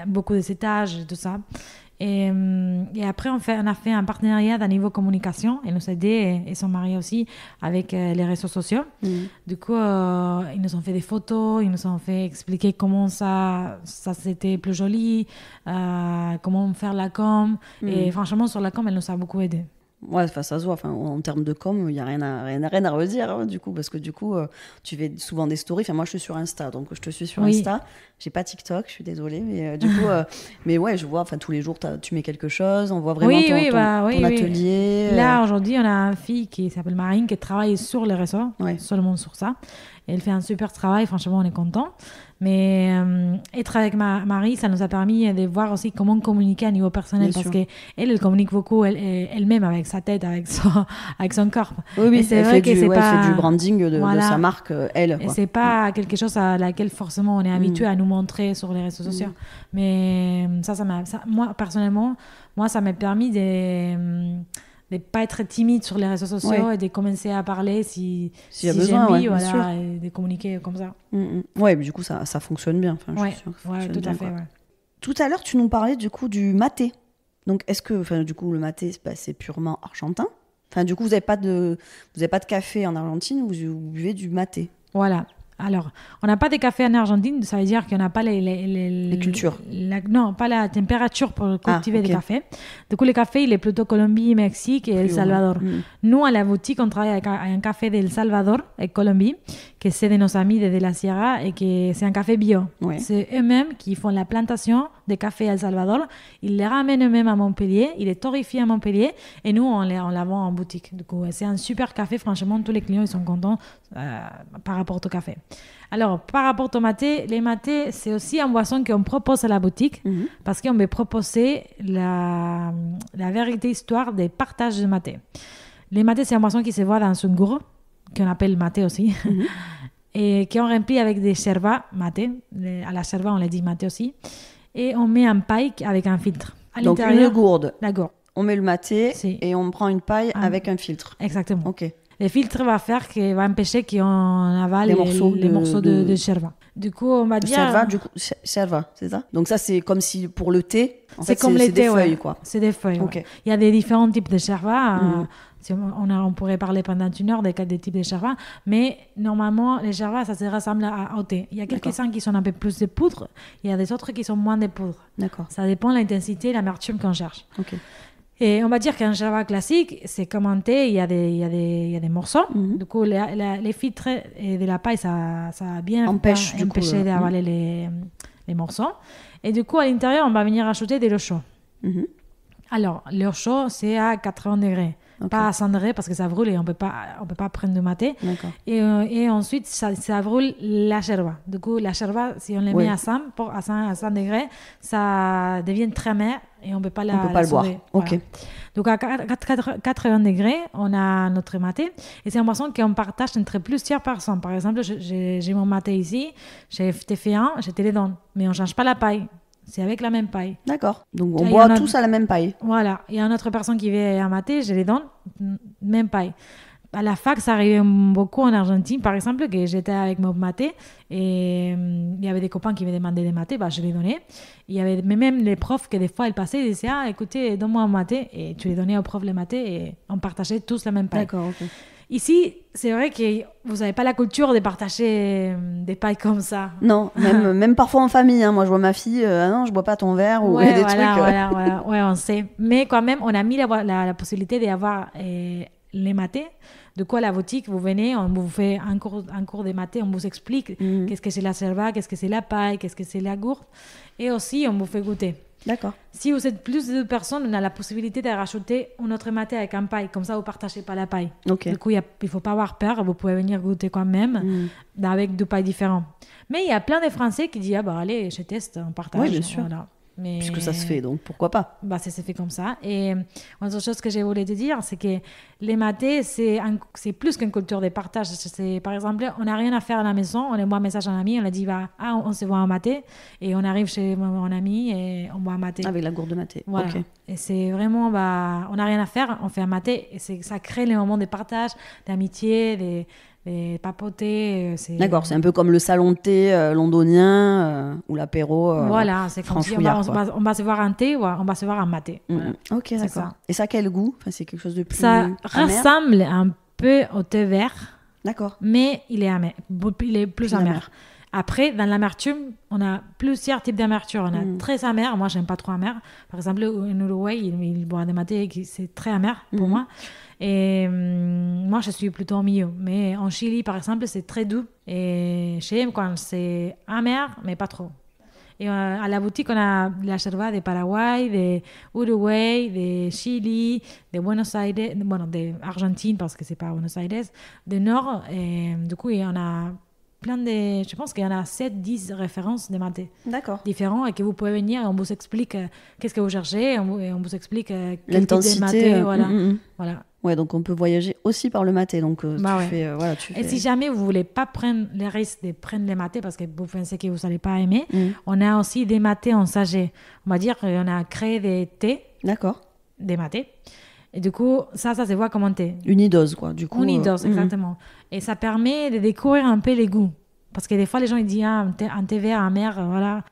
beaucoup de étages et tout ça. Et après, on a fait un partenariat à niveau communication. Elle nous a aidé, et son mari aussi, avec les réseaux sociaux. Du coup, ils nous ont fait des photos, ils nous ont fait expliquer comment ça c'était plus joli, comment faire la com. Et franchement, sur la com, elle nous a beaucoup aidé. Ouais, ça se voit. Enfin, en termes de com, il n'y a rien à redire, hein, du coup, parce que du coup, tu fais souvent des stories. Enfin, moi, je suis sur Insta, donc je te suis sur Insta. J'ai pas TikTok, je suis désolée, mais du coup, mais ouais, je vois. Enfin, tous les jours, tu mets quelque chose. On voit vraiment ton atelier. Là, aujourd'hui, on a une fille qui s'appelle Marine qui travaille sur les réseaux, seulement sur ça. Et elle fait un super travail. Franchement, on est content. Mais être avec Marie, ça nous a permis de voir aussi comment communiquer à niveau personnel. Bien parce qu'elle communique beaucoup elle-même avec sa tête, avec son corps. Oui, c'est elle vrai fait du branding de sa marque, elle. Et c'est pas quelque chose à laquelle forcément on est habitué à nous montrer sur les réseaux sociaux. Mais moi, personnellement, ça m'a permis de pas être timide sur les réseaux sociaux et de commencer à parler si y a besoin, j'ai envie, et de communiquer comme ça. Ouais, mais du coup, ça fonctionne bien. Enfin, ouais, je suis sûre que ça fonctionne tout bien, à fait. Ouais. Tout à l'heure, tu nous parlais du coup du maté. Donc, est-ce que, du coup, le maté, c'est purement argentin? Enfin, du coup, vous n'avez pas de café en Argentine, vous buvez du maté. Voilà. Alors, on n'a pas de café en Argentine, ça veut dire qu'on n'a pas les cultures. Non, pas la température pour cultiver des cafés. Du coup, le café, il est plutôt Colombie, Mexique et El Salvador. Nous, à la boutique, on travaille avec un café d'El Salvador et Colombie, que c'est de nos amis de la Sierra et que c'est un café bio. Ouais. C'est eux-mêmes qui font la plantation de café à El Salvador. Ils les ramènent eux-mêmes à Montpellier. Il est torréfié à Montpellier et nous, on la vend en boutique. Du coup, c'est un super café. Franchement, tous les clients ils sont contents par rapport au café. Alors, par rapport au maté, les matés, c'est aussi une boisson qu'on propose à la boutique parce qu'on veut proposer la vérité histoire des partages de maté. Les matés, c'est une boisson qui se voit dans une gourde, qu'on appelle maté aussi, et qu'on remplit avec des cherva maté. À la cherva, on les dit maté aussi. Et on met un paille avec un filtre. À Donc l'intérieur, une gourde. la gourde. On met le maté Si. et on prend une paille avec un filtre. Exactement. Ok. Le filtre va empêcher qu'on avale Les morceaux de cherva. Du coup, on va dire... Cherva, du coup, cherva, c'est ça? Donc ça, c'est comme si pour le thé, en fait, comme les c'est des thés, feuilles, ouais. quoi. C'est des feuilles, Ok. ouais. Il y a des différents types de cherva. Si on pourrait parler pendant une heure des types de cherva. Mais normalement, les cherva, ça se ressemble au thé. Il y a quelques-uns qui sont un peu plus de poudre. Il y a des autres qui sont moins de poudre. D'accord. Ça dépend de l'intensité et l'amertume qu'on cherche. Ok. Et on va dire qu'un cherva classique, c'est comme un thé, il y a des morceaux. Du coup, les filtres et de la paille, ça a bien empêché d'avaler les morceaux. Et du coup, à l'intérieur, on va venir ajouter de l'eau chaude. Alors, l'eau chaude, c'est à 80 degrés. Okay. Pas à 100 degrés parce que ça brûle et on peut pas prendre de maté. Et ensuite, ça brûle la cherva. Du coup, la cherva, si on les met à 100 degrés, ça devient très amer et on peut pas le boire. Voilà. Ok. Donc, à 80 degrés, on a notre maté. Et c'est une boisson qu'on partage entre plusieurs personnes. Par exemple, j'ai mon maté ici, j'ai fait un, je te le donne. Mais on ne change pas la paille. C'est avec la même paille. D'accord. Donc, on boit tous à la même paille. Voilà. Il y a une autre personne qui veut un maté, je les donne, même paille. À la fac, ça arrivait beaucoup en Argentine, par exemple, que j'étais avec mon maté et il y avait des copains qui me demandaient des matés, je les donnais. Il y avait même les profs que des fois, ils passaient, ils disaient « Ah, écoutez, donne-moi un maté » et tu les donnais aux profs les matés et on partageait tous la même paille. D'accord, ok. Ici, c'est vrai que vous n'avez pas la culture de partager des pailles comme ça. Non, même parfois en famille. Hein. Moi, je vois ma fille, ah non, je bois pas ton verre ou des trucs. Voilà. Ouais, on sait. Mais quand même, on a mis la possibilité d'avoir les matés. Du coup, à la boutique, vous venez, on vous fait un cours de maté, on vous explique qu'est-ce que c'est la cherva, qu'est-ce que c'est la paille, qu'est-ce que c'est la gourde. Et aussi, on vous fait goûter. D'accord. Si vous êtes plus de 2 personnes, on a la possibilité de rajouter un autre maté avec un paille. Comme ça, vous ne partagez pas la paille. Okay. Du coup, il ne faut pas avoir peur. Vous pouvez venir goûter quand même avec 2 pailles différentes. Mais il y a plein de Français qui disent « Ah bah allez, je teste, on partage. » Oui, bien sûr. Voilà. Mais... Puisque ça se fait, donc pourquoi pas? Ça se fait comme ça. Et une autre chose que je voulais te dire, c'est que les matés, c'est plus qu'une culture de partage. Par exemple, on n'a rien à faire à la maison, on envoie un message à un ami, on a dit on se voit un maté, et on arrive chez mon ami et on boit un maté. Avec la gourde de maté. Voilà. Okay. Et c'est vraiment, on n'a rien à faire, on fait un maté, et ça crée les moments de partage, d'amitié, de papoter. D'accord, c'est un peu comme le salon de thé londonien ou l'apéro. Voilà, c'est comme si on va se voir un thé ou on va se voir un maté. Voilà. Ok, d'accord. Ça. Et ça, quel goût? C'est quelque chose de plus ça amer? Ressemble un peu au thé vert. D'accord. Mais il est amer. Il est plus amer. Après, dans l'amertume, on a plusieurs types d'amertume. On a très amer. Moi, j'aime pas trop amer. Par exemple, en Uruguay, il boit des matés qui c'est très amer pour moi. Et moi, je suis plutôt au milieu. Mais en Chili, par exemple, c'est très doux. Et j'aime quand c'est amer, mais pas trop. Et à la boutique, on a la cherva de Paraguay, de Uruguay, de Chili, de Buenos Aires, de Argentine, parce que c'est pas Buenos Aires, de Nord. Et du coup, il y en a plein de... Je pense qu'il y en a 7-10 références de maté. D'accord. Différents et que vous pouvez venir et on vous explique qu'est-ce que vous cherchez et on vous explique quel type l'intensité, de maté. Voilà. Ouais, donc on peut voyager aussi par le maté. Donc Et si jamais vous voulez pas prendre les risques de prendre les matés parce que vous pensez que vous n'allez pas aimer, on a aussi des matés en sachet. On va dire qu'on a créé des thés. D'accord. Des matés. Et du coup, ça se voit comme un thé. Unidose, quoi. Du coup, Unidose, exactement. Et ça permet de découvrir un peu les goûts. Parce que des fois, les gens ils disent un thé vert amer, voilà.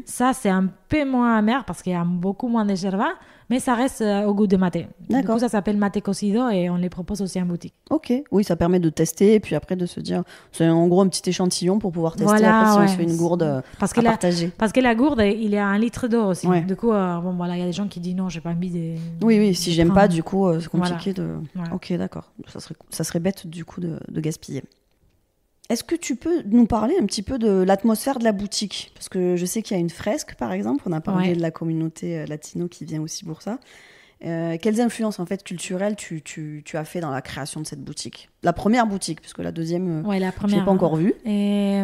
Ça, c'est un peu moins amer parce qu'il y a beaucoup moins de cherva, mais ça reste au goût de maté. Du coup, ça s'appelle maté cocido et on les propose aussi en boutique. Ok, oui, ça permet de tester et puis après de se dire, c'est en gros un petit échantillon pour pouvoir tester après si on se fait une gourde à partager. Parce que la gourde, il y a 1 litre d'eau aussi. Ouais. Du coup, il y a des gens qui disent non, j'ai pas envie de... Oui, si j'aime pas, du coup, c'est compliqué de... Voilà. Ok, d'accord. Ça serait bête du coup de gaspiller. Est-ce que tu peux nous parler un petit peu de l'atmosphère de la boutique? Parce que je sais qu'il y a une fresque, par exemple. On a parlé de la communauté latino qui vient aussi pour ça. Quelles influences en fait culturelles tu as fait dans la création de cette boutique? La première boutique, parce que la deuxième, la première, je l'ai pas encore vue. Et,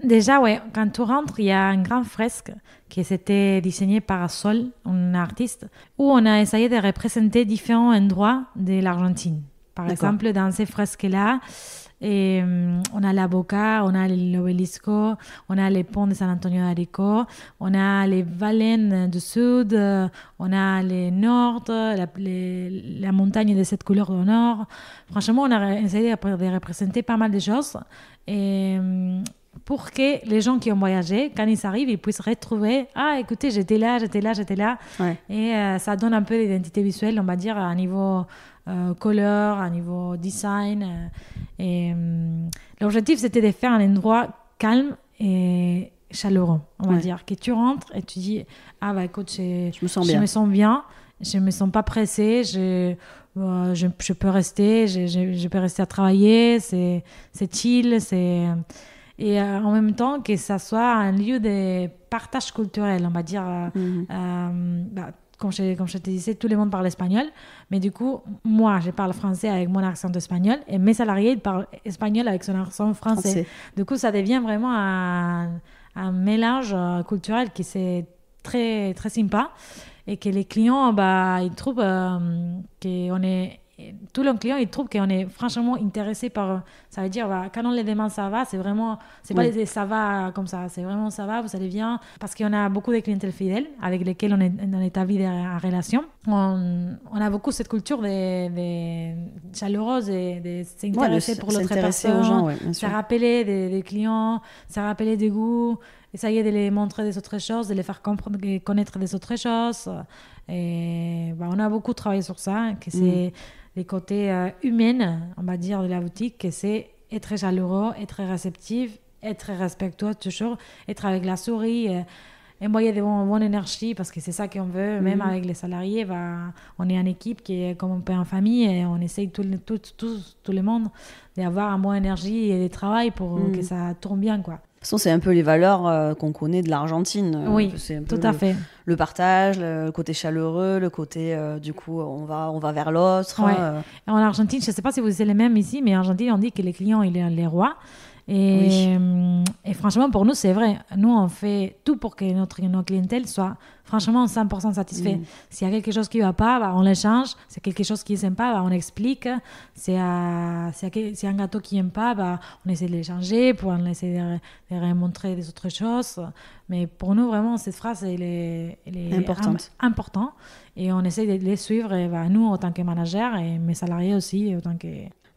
déjà, quand tu rentres, il y a une grande fresque qui s'était désignée par Sol, un artiste, où on a essayé de représenter différents endroits de l'Argentine. Par exemple, dans ces fresques-là, et on a la Boca, on a l'Obelisco, on a les ponts de San Antonio de Arico, on a les baleines du sud, on a les nord, la montagne de cette couleur au nord. Franchement, on a essayé de représenter pas mal de choses et pour que les gens qui ont voyagé, quand ils arrivent, ils puissent retrouver « Ah, écoutez, j'étais là. » Ouais. Et ça donne un peu d'identité visuelle, on va dire, à niveau couleur, à niveau design. Et l'objectif, c'était de faire un endroit calme et chaleureux, on va dire. Que tu rentres et tu dis « Ah, bah écoute, je me sens bien, je me sens pas pressée, je peux rester, je peux rester à travailler, c'est chill, c'est... » Et en même temps que ça soit un lieu de partage culturel, on va dire. Comme je te disais, tout le monde parle espagnol, mais du coup, moi, je parle français avec mon accent espagnol et mes salariés ils parlent espagnol avec son accent français. Du coup, ça devient vraiment un mélange culturel qui c'est très, très sympa et que les clients, ils trouvent qu'on est... Tous les clients, ils trouvent qu'on est franchement intéressé par... Ça veut dire, quand on les demande ça va, c'est vraiment... C'est pas les ça va comme ça, c'est vraiment ça va, vous allez bien. Parce qu'on a beaucoup de clientèles fidèles avec lesquels on est établi en relation. On a beaucoup cette culture de chaleureuse et de s'intéresser pour l'autre personne. Aux gens, se rappeler des clients, se rappeler des goûts, essayer de les montrer des autres choses, de les faire comprendre, connaître des autres choses. Et on a beaucoup travaillé sur ça, que c'est les côtés humains, on va dire, de la boutique, que c'est être chaleureux, être réceptif, être respectueux toujours, être avec la souris, envoyer de bonnes énergies, parce que c'est ça qu'on veut, même avec les salariés. On est une équipe qui est comme un peu en famille et on essaye tout le monde d'avoir une bonne énergie et de travail pour que ça tourne bien, quoi. De toute façon, c'est un peu les valeurs qu'on connaît de l'Argentine. Oui, c'est un peu tout à fait. Le partage, le côté chaleureux, le côté, du coup, on va vers l'autre. Ouais. En Argentine, je ne sais pas si vous êtes les mêmes ici, mais en Argentine, on dit que les clients, ils sont les rois. Et franchement, pour nous, c'est vrai. Nous, on fait tout pour que notre clientèle soit franchement 100% satisfait. S'il y a quelque chose qui ne va pas, on le change. S'il y a quelque chose qui est sympa, on explique. S'il y a un gâteau qui n'aime pas, on essaie de le changer, pour on essaie de remontrer des autres choses. Mais pour nous, vraiment, cette phrase, elle est importante. Et on essaie de les suivre, nous, en tant que manager, et mes salariés aussi, en tant que...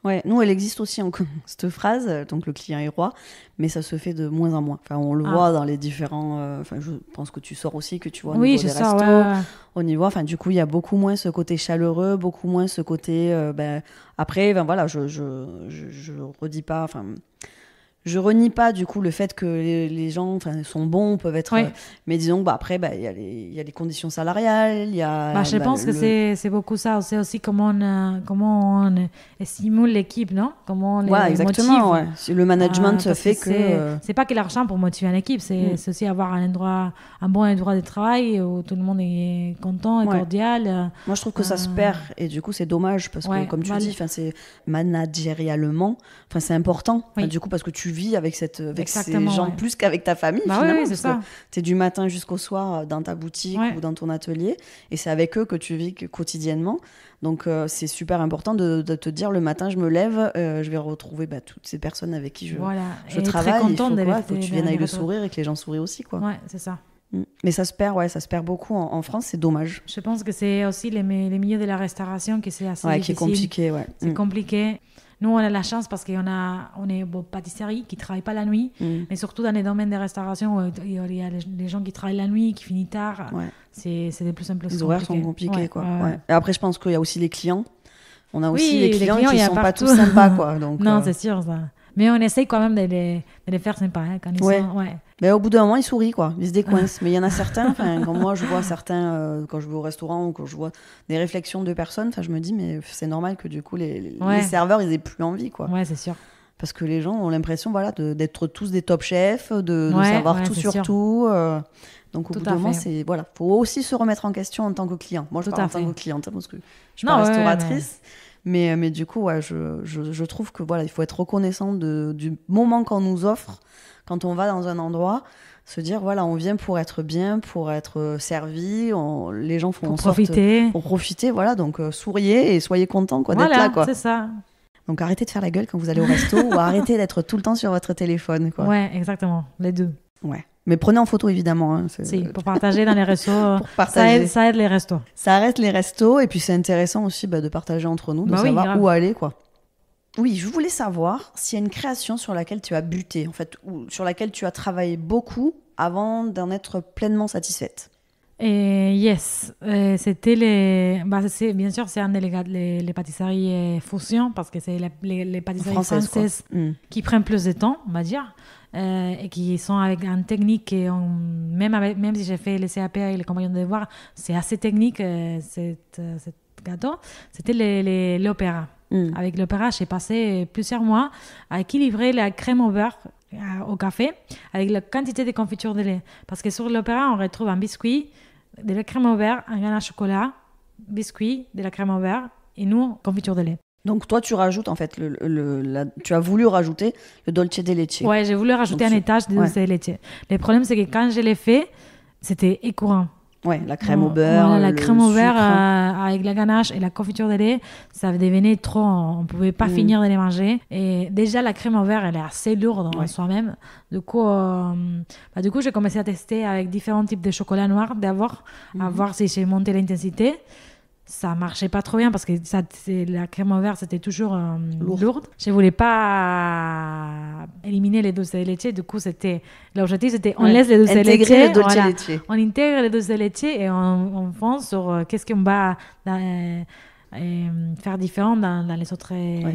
Ouais, nous, elle existe aussi, cette phrase, donc le client est roi, mais ça se fait de moins en moins. Enfin, on le voit dans les différents... je pense que tu sors aussi, que tu vois au niveau des restos, au niveau... Enfin, du coup, il y a beaucoup moins ce côté chaleureux, beaucoup moins ce côté... après, voilà, je redis pas... Enfin, je renie pas du coup le fait que les gens sont bons, peuvent être mais disons après il y a les conditions salariales, il y a je pense que c'est beaucoup ça, c'est aussi comment on stimule l'équipe, non, comment on les exactement, motive. Le management fait que c'est pas que l'argent pour motiver une équipe, c'est aussi avoir un bon endroit de travail où tout le monde est content et cordial. Moi je trouve que ça se perd et du coup c'est dommage parce que comme tu dis, c'est managérialement, c'est important, du coup parce que tu vis avec ces gens plus qu'avec ta famille, finalement, c'est ça. Tu es du matin jusqu'au soir dans ta boutique ou dans ton atelier et c'est avec eux que tu vis quotidiennement, donc c'est super important de te dire le matin je me lève, je vais retrouver toutes ces personnes avec qui je travaille, il faut que tu viennes avec le sourire et que les gens sourient aussi, quoi. C'est ça. Mais ça se perd beaucoup en France, c'est dommage. Je pense que c'est aussi les milieux de la restauration que c'est assez difficile. Qui est compliqué, c'est compliqué. Nous, on a la chance parce qu'on est pâtisserie qui ne travaille pas la nuit, mais surtout dans les domaines de restauration où il y a les gens qui travaillent la nuit, qui finissent tard. C'est de plus en plus compliqué. Les horaires sont compliqués, quoi. Et après, je pense qu'il y a aussi les clients. On a aussi les clients qui ne sont pas tous sympas, quoi. Donc, non, c'est sûr, ça. Mais on essaye quand même de les faire sympas quand ils sont... Mais au bout d'un moment, ils sourient, quoi. Ils se décoincent. Mais il y en a certains, quand moi je vois certains, quand je vais au restaurant ou quand je vois des réflexions de personnes, je me dis, mais c'est normal que du coup, les serveurs, ils aient plus envie, quoi. Ouais, c'est sûr. parce que les gens ont l'impression d'être tous des top chefs, de Ouais, savoir tout c'est sur sûr. tout. Donc au Tout bout à d'un moment, fait. faut aussi se remettre en question en tant que client. Moi, je Tout parle à en tant fait. que cliente parce que je suis Non, pas ouais, restauratrice. Mais du coup, je trouve que il faut être reconnaissant du moment qu'on nous offre quand on va dans un endroit. Se dire, on vient pour être bien, pour être servi. Les gens font Pour en sorte profiter. pour profiter. Donc souriez et soyez contents d'être Voilà, là. Quoi. c'est ça. Donc arrêtez de faire la gueule quand vous allez au resto ou arrêtez d'être tout le temps sur votre téléphone. Quoi. Ouais, exactement, les deux. Ouais. Mais prenez en photo évidemment. Hein, Si, pour partager dans les restos, pour partager. ça aide les restos. Ça arrête les restos et puis c'est intéressant aussi de partager entre nous, de savoir grave. où aller. Quoi. Oui, je voulais savoir s'il y a une création sur laquelle tu as buté, en fait, ou sur laquelle tu as travaillé beaucoup avant d'en être pleinement satisfaite. Et yes, c'était bien sûr, c'est un les pâtisseries fusion parce que c'est les pâtisseries françaises qui prennent plus de temps, on va dire, et qui sont avec une technique même si j'ai fait les CAP et les compagnons de devoir, c'est assez technique, cette gâteau. C'était l'opéra. Avec l'opéra, j'ai passé plusieurs mois à équilibrer la crème au beurre au café avec la quantité de confiture de lait. Parce que sur l'opéra, on retrouve un biscuit, de la crème au beurre, un ganache chocolat, biscuit, de la crème au beurre et nous, confiture de lait. Donc toi, tu rajoutes en fait, tu as voulu rajouter le dolce de leche. Ouais, j'ai voulu rajouter un étage de dolce de leche. Le problème, c'est que quand je l'ai fait, c'était écourant. Ouais, la crème au beurre. Voilà, la crème au beurre sucre. avec la ganache et la confiture de lait, ça devenait trop. On ne pouvait pas finir de les manger. Et déjà, la crème au beurre, elle est assez lourde en soi-même. Du coup, j'ai commencé à tester avec différents types de chocolat noir d'abord, à voir si j'ai monté l'intensité. Ça marchait pas trop bien parce que la crème au beurre, c'était toujours lourde. Je voulais pas éliminer les dulces de leche. Du coup, l'objectif, c'était on laisse les dulces de leche. Les dolce de leche. On intègre les dulces de leche et on fonce sur qu'est-ce qu'on va faire différent dans les autres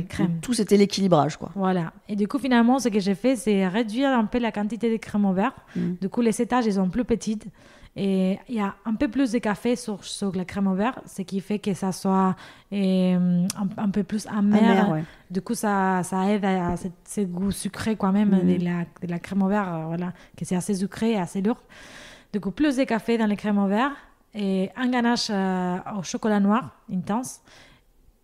crèmes. Tout, c'était l'équilibrage, quoi. Voilà. Et du coup, finalement, ce que j'ai fait, c'est réduire un peu la quantité de crème au beurre. Du coup, les étages, ils sont plus petites. Et il y a un peu plus de café sur la crème au beurre, ce qui fait que ça soit un peu plus amer. Ouais. Du coup, ça aide à ce goût sucré quand même de la crème au beurre, que c'est assez sucré et assez lourd. Du coup, plus de café dans les crèmes au beurre et un ganache au chocolat noir intense.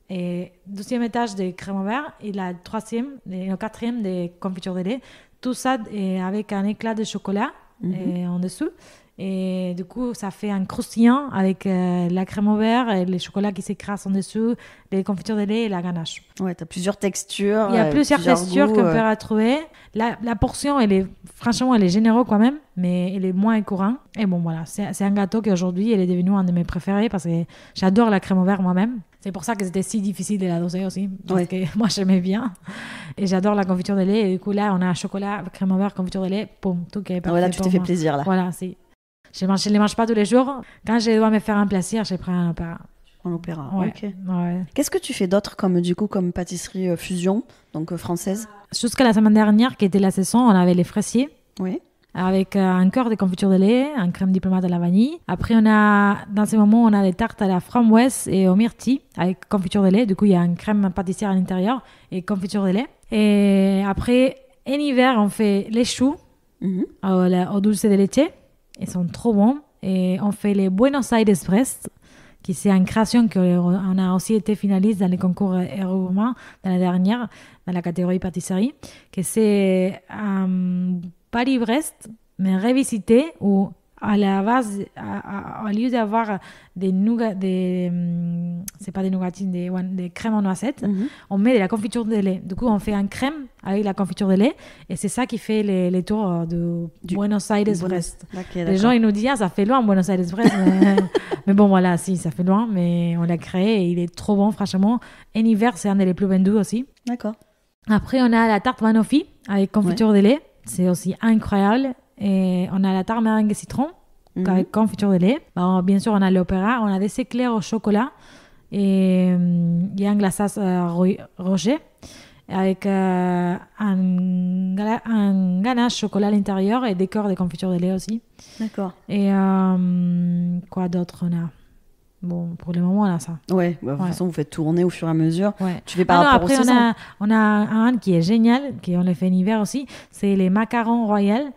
Et deuxième étage de crème au beurre et le quatrième de confiture de lait. Tout ça avec un éclat de chocolat en dessous. Et du coup, ça fait un croustillant avec la crème au beurre et les chocolats qui s'écrasent en dessous, les confitures de lait et la ganache. Ouais, tu as plusieurs textures. Il y a plusieurs textures goûts, qu'on peut retrouver. La portion, franchement, elle est généreuse quand même, mais elle est moins courante. Et bon, voilà, c'est un gâteau qui aujourd'hui, elle est devenue un de mes préférés parce que j'adore la crème au beurre moi-même. C'est pour ça que c'était si difficile de la doser aussi, parce que moi, j'aimais bien. Et j'adore la confiture de lait. Et du coup, là, on a chocolat, crème au beurre, confiture de lait, boum, tout qui est parfait. Là, tu t'es fait plaisir, là. Voilà, c'est... Je ne les mange pas tous les jours. Quand je dois me faire un plaisir, je prends un opéra. En opéra, ok. Ouais. Qu'est-ce que tu fais d'autre comme pâtisserie fusion, donc française? Jusqu'à la semaine dernière, qui était la saison, on avait les fraisiers. Oui. Avec un cœur de confiture de lait, un crème diplomate à la vanille. Après, dans ces moments, on a des tartes à la framboise et au myrtille avec confiture de lait. Du coup, il y a une crème pâtissière à l'intérieur et confiture de lait. Et après, en hiver, on fait les choux au dulce de leche. Ils sont trop bons. Et on fait les Buenos Aires Brest, qui c'est une création qu'on a aussi été finaliste dans les concours Eurogourmand dans la dernière, dans la catégorie pâtisserie, que c'est Paris-Brest, mais revisité, où à la base, au lieu d'avoir des nougats, c'est pas des nougatines, des crèmes en noisettes, on met de la confiture de lait. Du coup, on fait un crème avec la confiture de lait, et c'est ça qui fait les tours de Buenos Aires Brest. Les gens, ils nous disent, ça fait loin Buenos Aires Brest, mais bon, voilà, si, ça fait loin, mais on l'a créé, et il est trop bon, franchement. En hiver, c'est un des plus vendus aussi. D'accord. Après, on a la tarte Manofi avec confiture de lait, c'est aussi incroyable. Et on a la tarte meringue citron avec confiture de lait. Bon, bien sûr, on a l'opéra. On a des éclairs au chocolat. Et il y a un glaçage Roger avec un ganache chocolat à l'intérieur et des cœurs de confiture de lait aussi. D'accord. Et quoi d'autre on a? Bon, pour le moment, on a ça. Ouais, de toute façon, vous faites tourner au fur et à mesure. Ouais. Tu fais par rapport après, aux saisons. on a un qui est génial, qu'on le fait en hiver aussi. C'est les macarons royaux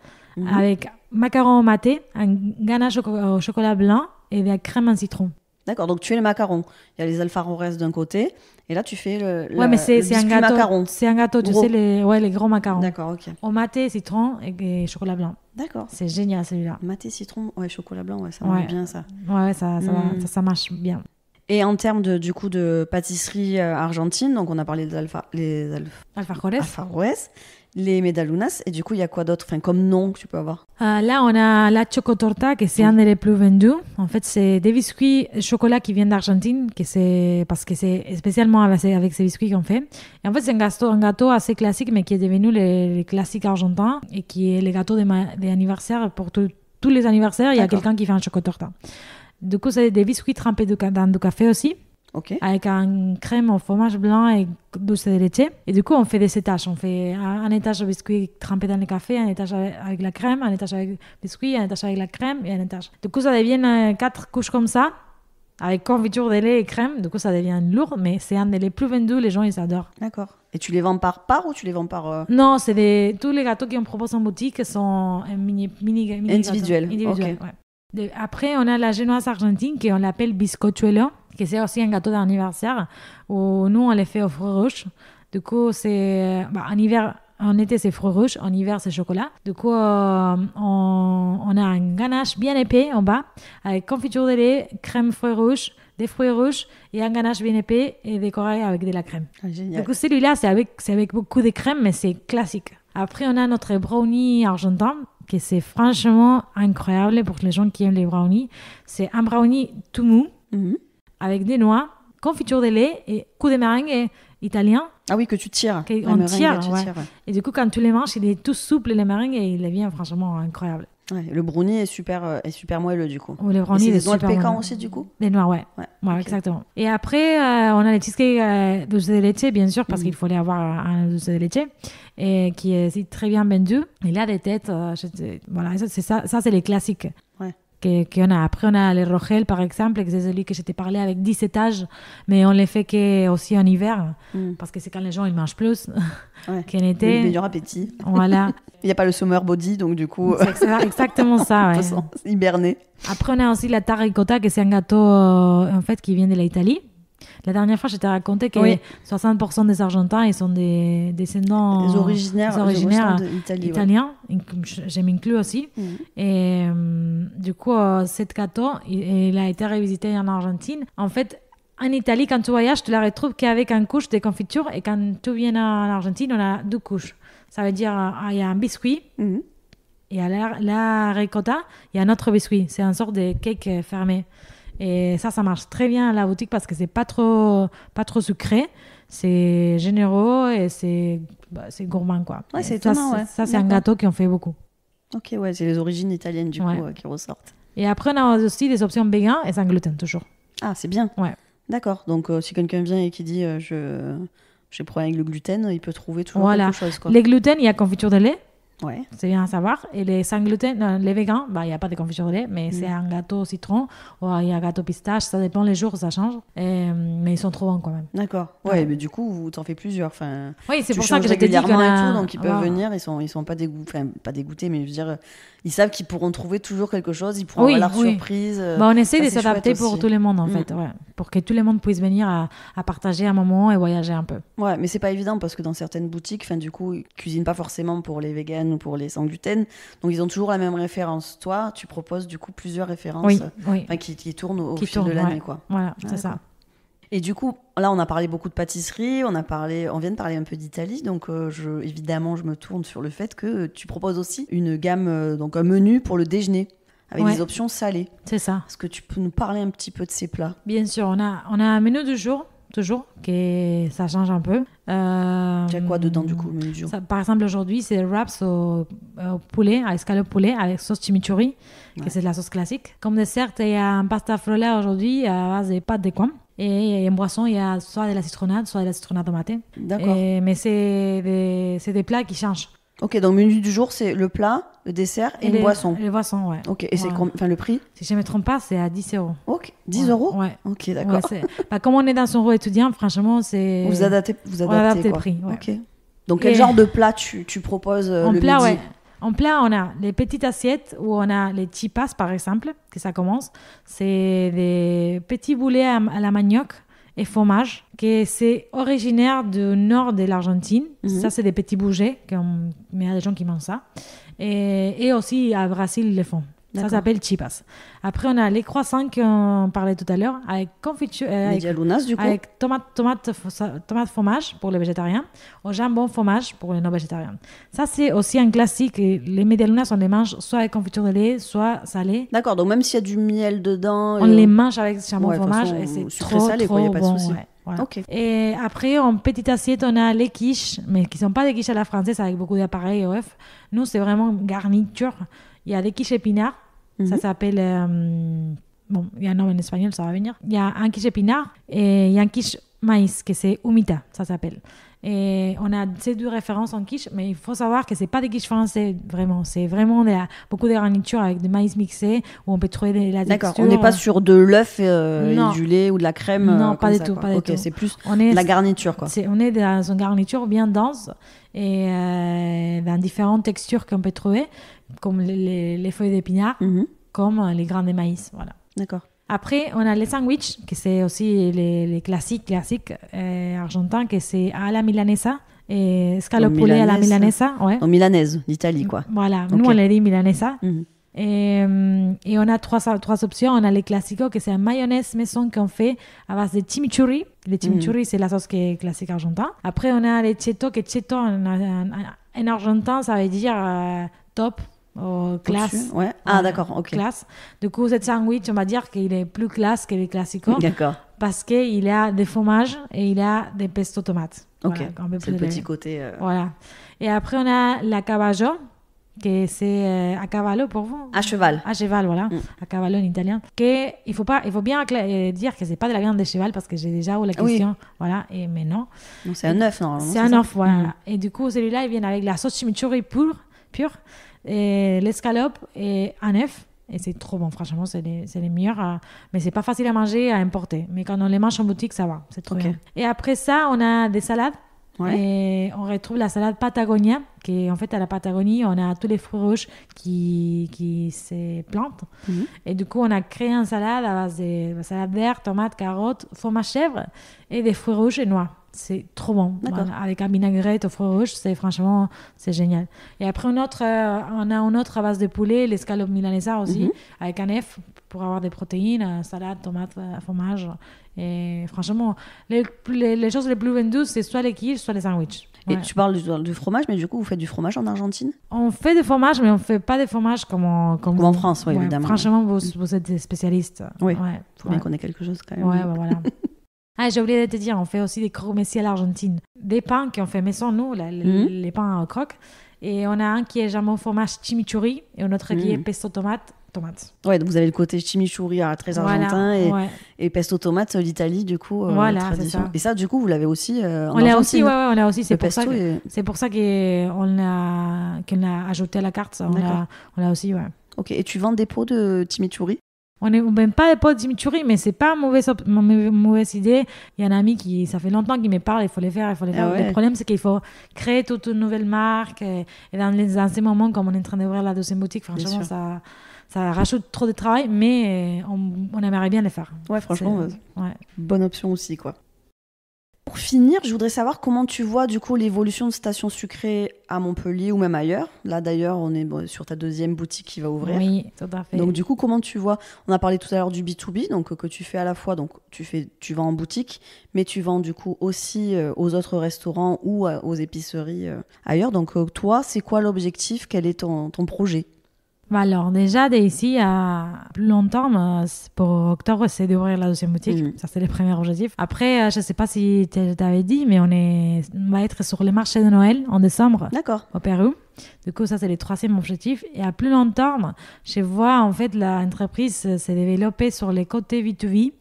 avec macarons maté, un ganache au chocolat blanc et de la crème en citron. D'accord, donc tu fais les macarons. Il y a les alfarores d'un côté, et là tu fais mais c'est un biscuit gâteau. macaron. C'est un gâteau, tu Gros. sais, les gros macarons. D'accord, ok. Au maté, citron et chocolat blanc. D'accord. C'est génial celui-là. Maté, citron, chocolat blanc, ça marche bien ça. Ouais, ça marche bien. Et en termes du coup de pâtisserie argentine, donc on a parlé des alfajores, les medalunas, et du coup il y a quoi d'autre, comme nom que tu peux avoir? Là, on a la chocotorta, que c'est un des plus vendus. En fait, c'est des biscuits chocolat qui viennent d'Argentine, parce que c'est spécialement avec ces biscuits qu'on fait. Et en fait, c'est un gâteau assez classique, mais qui est devenu les classiques argentins, et qui est le gâteau d'anniversaire pour tous les anniversaires. Il y a quelqu'un qui fait un chocotorta. Du coup, c'est des biscuits trempés dans du café aussi. Okay. Avec un crème au fromage blanc et dulce de leche. Et du coup, on fait des étages. On fait un étage de biscuits trempés dans le café, un étage avec la crème, un étage avec biscuits, un étage avec la crème et un étage. Du coup, ça devient 4 couches comme ça, avec confiture de lait et crème. Du coup, ça devient lourd, mais c'est un des plus vendus. Les gens, ils adorent. D'accord. Et tu les vends par part ou tu les vends par... Non, c'est tous les gâteaux qu'on propose en boutique sont mini individuels. Individuels, ouais. Après, on a la génoise argentine qu'on l'appelle bizcochuelo, que c'est aussi un gâteau d'anniversaire où nous, on les fait aux fruits rouges. Du coup, en été, c'est fruits rouges, en hiver, c'est chocolat. Du coup, on a un ganache bien épais en bas avec confiture de lait, crème fruits rouges, des fruits rouges et un ganache bien épais et décoré avec de la crème. Ah, génial. Du coup, celui-là, c'est avec beaucoup de crème, mais c'est classique. Après, on a notre brownie argentin, que c'est franchement incroyable pour les gens qui aiment les brownies. C'est un brownie tout mou, avec des noix, confiture de lait et coup de meringue italien. Ah oui, que tu tires. On tire, ouais. Et du coup, quand tu les manges, il est tout souple, le meringue, et il devient franchement incroyable. Ouais, le brownie est super moelleux du coup. Ou le brownie, c'est des noix de pécan aussi du coup? Des noix, ouais. Okay. Exactement. Et après, on a les cheesecakes dulce de leche, bien sûr, parce qu'il fallait avoir un dulce de leche, et qui est très bien vendu. Il a des têtes, voilà, ça c'est les classiques. Ouais. Qu'on a. Après, on a les rogel, par exemple, que c'est celui que je t'ai parlé avec 10 étages, mais on les fait aussi en hiver, parce que c'est quand les gens ils mangent plus qu'en été. Le meilleur appétit. Voilà. Il n'y a pas le summer body, donc du coup... C'est exactement ça, ouais. On peut hiberner. Après, on a aussi la tarta ricotta, que c'est un gâteau en fait, qui vient de l'Italie. La dernière fois, je t'ai raconté que 60% des Argentins, ils sont des descendants... Des originaires italiens. Ouais. Je m'inclus aussi. Et du coup, cet gâteau, il a été revisité en Argentine. En fait, en Italie, quand tu voyages, tu la retrouves qu'avec une couche de confiture. Et quand tu viens en Argentine, on a 2 couches. Ça veut dire il y a un biscuit et à la ricotta, il y a un autre biscuit. C'est une sorte de cake fermé. Et ça marche très bien à la boutique parce que c'est pas trop sucré. C'est généreux et c'est gourmand, quoi. Ouais, c'est étonnant, Ça, c'est un gâteau qu'on fait beaucoup. Ok, ouais, c'est les origines italiennes du coup qui ressortent. Et après, on a aussi des options véganes et sans gluten, toujours. Ah, c'est bien. Ouais. D'accord. Donc, si quelqu'un vient et qui dit j'ai problème avec le gluten, il peut trouver toujours quelque chose, quoi. Les gluten, il y a confiture de lait. Ouais. C'est bien à savoir. Et les sans gluten, les végans, il n'y a pas de confiture de lait, mais c'est un gâteau au citron ou il y a un gâteau pistache. Ça dépend les jours, ça change. Mais ils sont trop bons quand même. D'accord. Ouais, mais du coup, vous t'en fais plusieurs. Oui, c'est pour ça que j'ai dit et tout, donc ils peuvent venir. Ils sont pas pas dégoûtés, mais je veux dire, ils savent qu'ils pourront trouver toujours quelque chose. Ils pourront avoir leur surprise. On essaie de s'adapter pour tout le monde, en fait. Ouais. Pour que tout le monde puisse venir à partager un moment et voyager un peu. Ouais, mais c'est pas évident parce que dans certaines boutiques, du coup, ils cuisinent pas forcément pour les véganes ou pour les sans gluten. Donc, ils ont toujours la même référence. Toi, tu proposes du coup plusieurs références qui tournent au fil de l'année, quoi. Voilà, c'est ça. Et du coup, là, on a parlé beaucoup de pâtisserie, on vient de parler un peu d'Italie, donc évidemment, je me tourne sur le fait que tu proposes aussi une gamme, donc un menu pour le déjeuner, avec des options salées. C'est ça. Est-ce que tu peux nous parler un petit peu de ces plats? Bien sûr, on a un menu du jour, toujours, que ça change un peu. Tu as quoi dedans, du coup, le menu du jour? Par exemple, aujourd'hui, c'est wraps au poulet, à escalope poulet, avec sauce chimichurri, que c'est de la sauce classique. Comme dessert, il y a un pasta frolla aujourd'hui à base de pâte de coin. Et en boisson, il y a soit de la citronnade tomatée. D'accord. Mais c'est des plats qui changent. Ok, donc menu du jour, c'est le plat, le dessert et une boisson. Les boissons, ouais. Ok, et c'est le prix? Si je ne me trompe pas, c'est à 10 €. Ok, 10 euros? Ouais. Ok, d'accord. Ouais, comme on est dans son rôle étudiant, franchement, c'est... Vous adaptez le quoi. prix, ouais. Ok. Donc, quel genre de plat tu proposes le midi? Ouais. En plat, on a les petites assiettes où on a les chipas, par exemple, que ça commence. C'est des petits boulets à la manioc et fromage, que c'est originaire du nord de l'Argentine. Ça, c'est des petits bougets, mais il y a des gens qui mangent ça. Et aussi, à Brésil, ils le font. Ça s'appelle chipas. Après, on a les croissants qu'on parlait tout à l'heure, avec confiture, Medialunas, du coup. avec tomate fromage pour les végétariens, au jambon fromage pour les non-végétariens. Ça, c'est aussi un classique. Les medialunas, on les mange soit avec confiture de lait, soit salé. D'accord, donc même s'il y a du miel dedans... On les mange avec jambon fromage et c'est sucré trop, salé, trop y a pas de bon. souci. Ouais. Voilà. Okay. Et après, en petite assiette, on a les quiches, mais qui ne sont pas des quiches à la française avec beaucoup d'appareils et œufs. Nous, c'est vraiment garniture. Il y a des quiches épinards. Ça s'appelle... bon, il y a un nom en espagnol, ça va venir. Il y a un quiche épinard et il y a un quiche maïs, que c'est humita, ça s'appelle. Et on a ces deux références en quiche, mais il faut savoir que ce n'est pas des quiches français, vraiment. C'est vraiment beaucoup de garnitures avec du maïs mixé, où on peut trouver la texture. D'accord, on n'est pas sur de l'œuf et du lait ou de la crème. Non, pas du tout. Ok, c'est plus la garniture, quoi. On est dans une garniture bien dense et dans différentes textures qu'on peut trouver, comme les feuilles d'épinards, comme les grains de maïs. Voilà. D'accord. Après, on a les sandwichs, que c'est aussi les classiques argentins, que c'est à la milanesa et scalopolé à la milanesa. Ouais. En milanaise, l'Italie, quoi. Voilà, nous on les dit milanesa. Et on a trois options. On a les classicos, que c'est un mayonnaise maison qu'on fait à base de chimichurri. Les chimichurri, c'est la sauce qui est classique argentin. Après, on a les cheto, que cheto en argentin, ça veut dire top. Classe. Ouais. Ah, d'accord, ok. Classe. Du coup, cette sandwich, on va dire qu'il est plus classe que les classicos. D'accord. Parce qu'il a des fromages et il a des pesto tomates. Ok. Voilà, c'est le petit côté. Voilà. Et après, on a la caballo, que c'est à cavallo pour vous. À cheval. À cheval, voilà. À cavallo en italien. Il faut bien dire que c'est pas de la viande de cheval parce que j'ai déjà eu la question. Oui. Voilà. Mais non. Non, c'est un œuf, normalement. C'est un œuf, voilà. Et du coup, celui-là, il vient avec la sauce chimichurri pure. Et l'escalope et un œuf. Et c'est trop bon, franchement, c'est les meilleurs. Mais c'est pas facile à manger, à importer. Mais quand on les mange en boutique, ça va. C'est trop bien. Et après ça, on a des salades. Ouais. Et on retrouve la salade Patagonia, qui en fait à la Patagonie, on a tous les fruits rouges qui se plantent. Et du coup, on a créé une salade à base de salade verte, tomates, carottes, fromage chèvre et des fruits rouges et noix. C'est trop bon. Avec un vinaigrette aux fruits rouges, c'est génial. Et après, on a une autre à base de poulet, l'escalope milanesa aussi, avec un œuf pour avoir des protéines, salade, tomate, fromage. Et franchement, les choses les plus vendues, c'est soit les quiches, soit les sandwichs. Ouais. Et tu parles du fromage, mais du coup, vous faites du fromage en Argentine? On fait du fromage, mais on ne fait pas de fromage comme en France, oui, évidemment. Franchement, vous êtes des spécialistes. Oui, il faut bien qu'on ait quelque chose quand même. Ouais, voilà. J'ai oublié de te dire, on fait aussi des croque-monsieur à l'Argentine. Des pains qu'on fait maison, nous, les pains en croque. Et on a un qui est jambon fromage chimichurri et un autre qui est pesto tomate. Ouais, donc vous avez le côté chimichurri très argentin et pesto tomate, l'Italie, du coup, tradition. C'est ça. Et ça, du coup, vous l'avez aussi en Argentine. On l'a aussi. C'est pour ça qu'on l'a ajouté à la carte. Ça. On l'a aussi, ouais. Ok, et tu vends des pots de chimichurri? On ne vend pas des pots de chimichurri, mais c'est pas une mauvaise idée. Il y a un ami ça fait longtemps qu'il me parle, il faut les faire. Le problème, c'est qu'il faut créer toute une nouvelle marque. Et dans ces moments, comme on est en train d'ouvrir la deuxième boutique, franchement, ça rajoute trop de travail, mais on aimerait bien les faire. Ouais, franchement, bonne option aussi, quoi. Pour finir, je voudrais savoir comment tu vois du coup l'évolution de Station Sucrée à Montpellier ou même ailleurs. Là d'ailleurs, on est sur ta deuxième boutique qui va ouvrir. Oui, tout à fait. Donc du coup, comment tu vois? On a parlé tout à l'heure du B2B, donc que tu fais à la fois, donc tu vends en boutique, mais tu vends du coup aussi aux autres restaurants ou aux épiceries ailleurs. Donc toi, c'est quoi l'objectif? Quel est ton projet? Alors déjà, d'ici à plus longtemps, pour octobre, c'est d'ouvrir la deuxième boutique. Ça, c'est le premier objectif. Après, je ne sais pas si je t'avais dit, mais on va être sur les marchés de Noël en décembre. D'accord. Au Pérou. Du coup, ça, c'est le troisième objectif. Et à plus long terme, je vois en fait l'entreprise se développer sur les côtés B2B.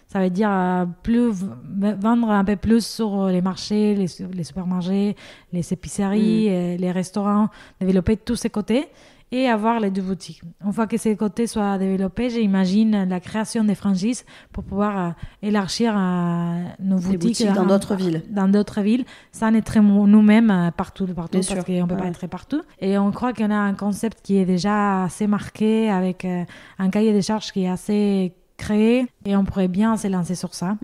Ça veut dire vendre un peu plus sur les marchés, les supermarchés, les épiceries, les restaurants, développer tous ces côtés et avoir les deux boutiques. Une fois que ces côtés soient développés, j'imagine la création des franchises pour pouvoir élargir nos boutiques dans d'autres villes. Dans d'autres villes, sans être nous-mêmes partout Bien parce sûr. qu'on ne peut pas être partout. Et on croit qu'on a un concept qui est déjà assez marqué, avec un cahier des charges qui est assez créé, et on pourrait bien se lancer sur ça.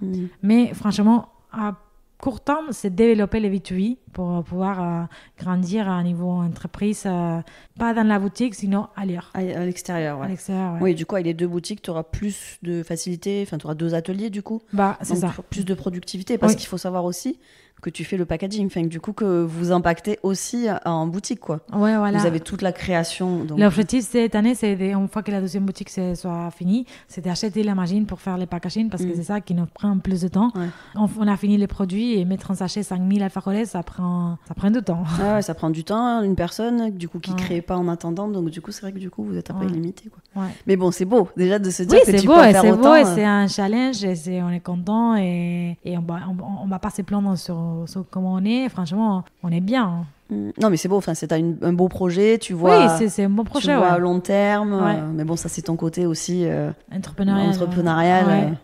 Mais franchement, à court terme, c'est développer les B2B pour pouvoir grandir à un niveau entreprise, pas dans la boutique, sinon ailleurs. À l'extérieur, ouais. À l'extérieur, ouais. Oui, du coup, avec les deux boutiques, tu auras plus de facilité, enfin, tu auras 2 ateliers, du coup. C'est donc, ça. Plus de productivité, parce qu'il faut savoir aussi que tu fais le packaging, enfin, du coup, que vous impactez aussi en boutique, quoi. Ouais, voilà. Vous avez toute la création. Donc... L'objectif cette année, c'est une fois que la deuxième boutique soit finie, c'est d'acheter la machine pour faire les packaging, parce que c'est ça qui nous prend plus de temps. Ouais. On a fini les produits, et mettre en sachet 5000 alfajores, ça prend du temps. Ouais, ça prend du temps, une personne, du coup, qui ne crée pas en attendant, donc du coup, c'est vrai que du coup, vous êtes un peu illimité, quoi. Ouais. Mais bon, c'est beau, déjà, de se dire que tu peux faire autant. Oui, c'est beau, et c'est un challenge, et on est content, et on va pas se plaindre sur comment on est. Franchement, on est bien. Non, mais c'est beau, enfin, c'est un beau projet, tu vois. Oui, c'est un bon projet. Tu vois à long terme, mais bon, ça, c'est ton côté aussi entrepreneurial.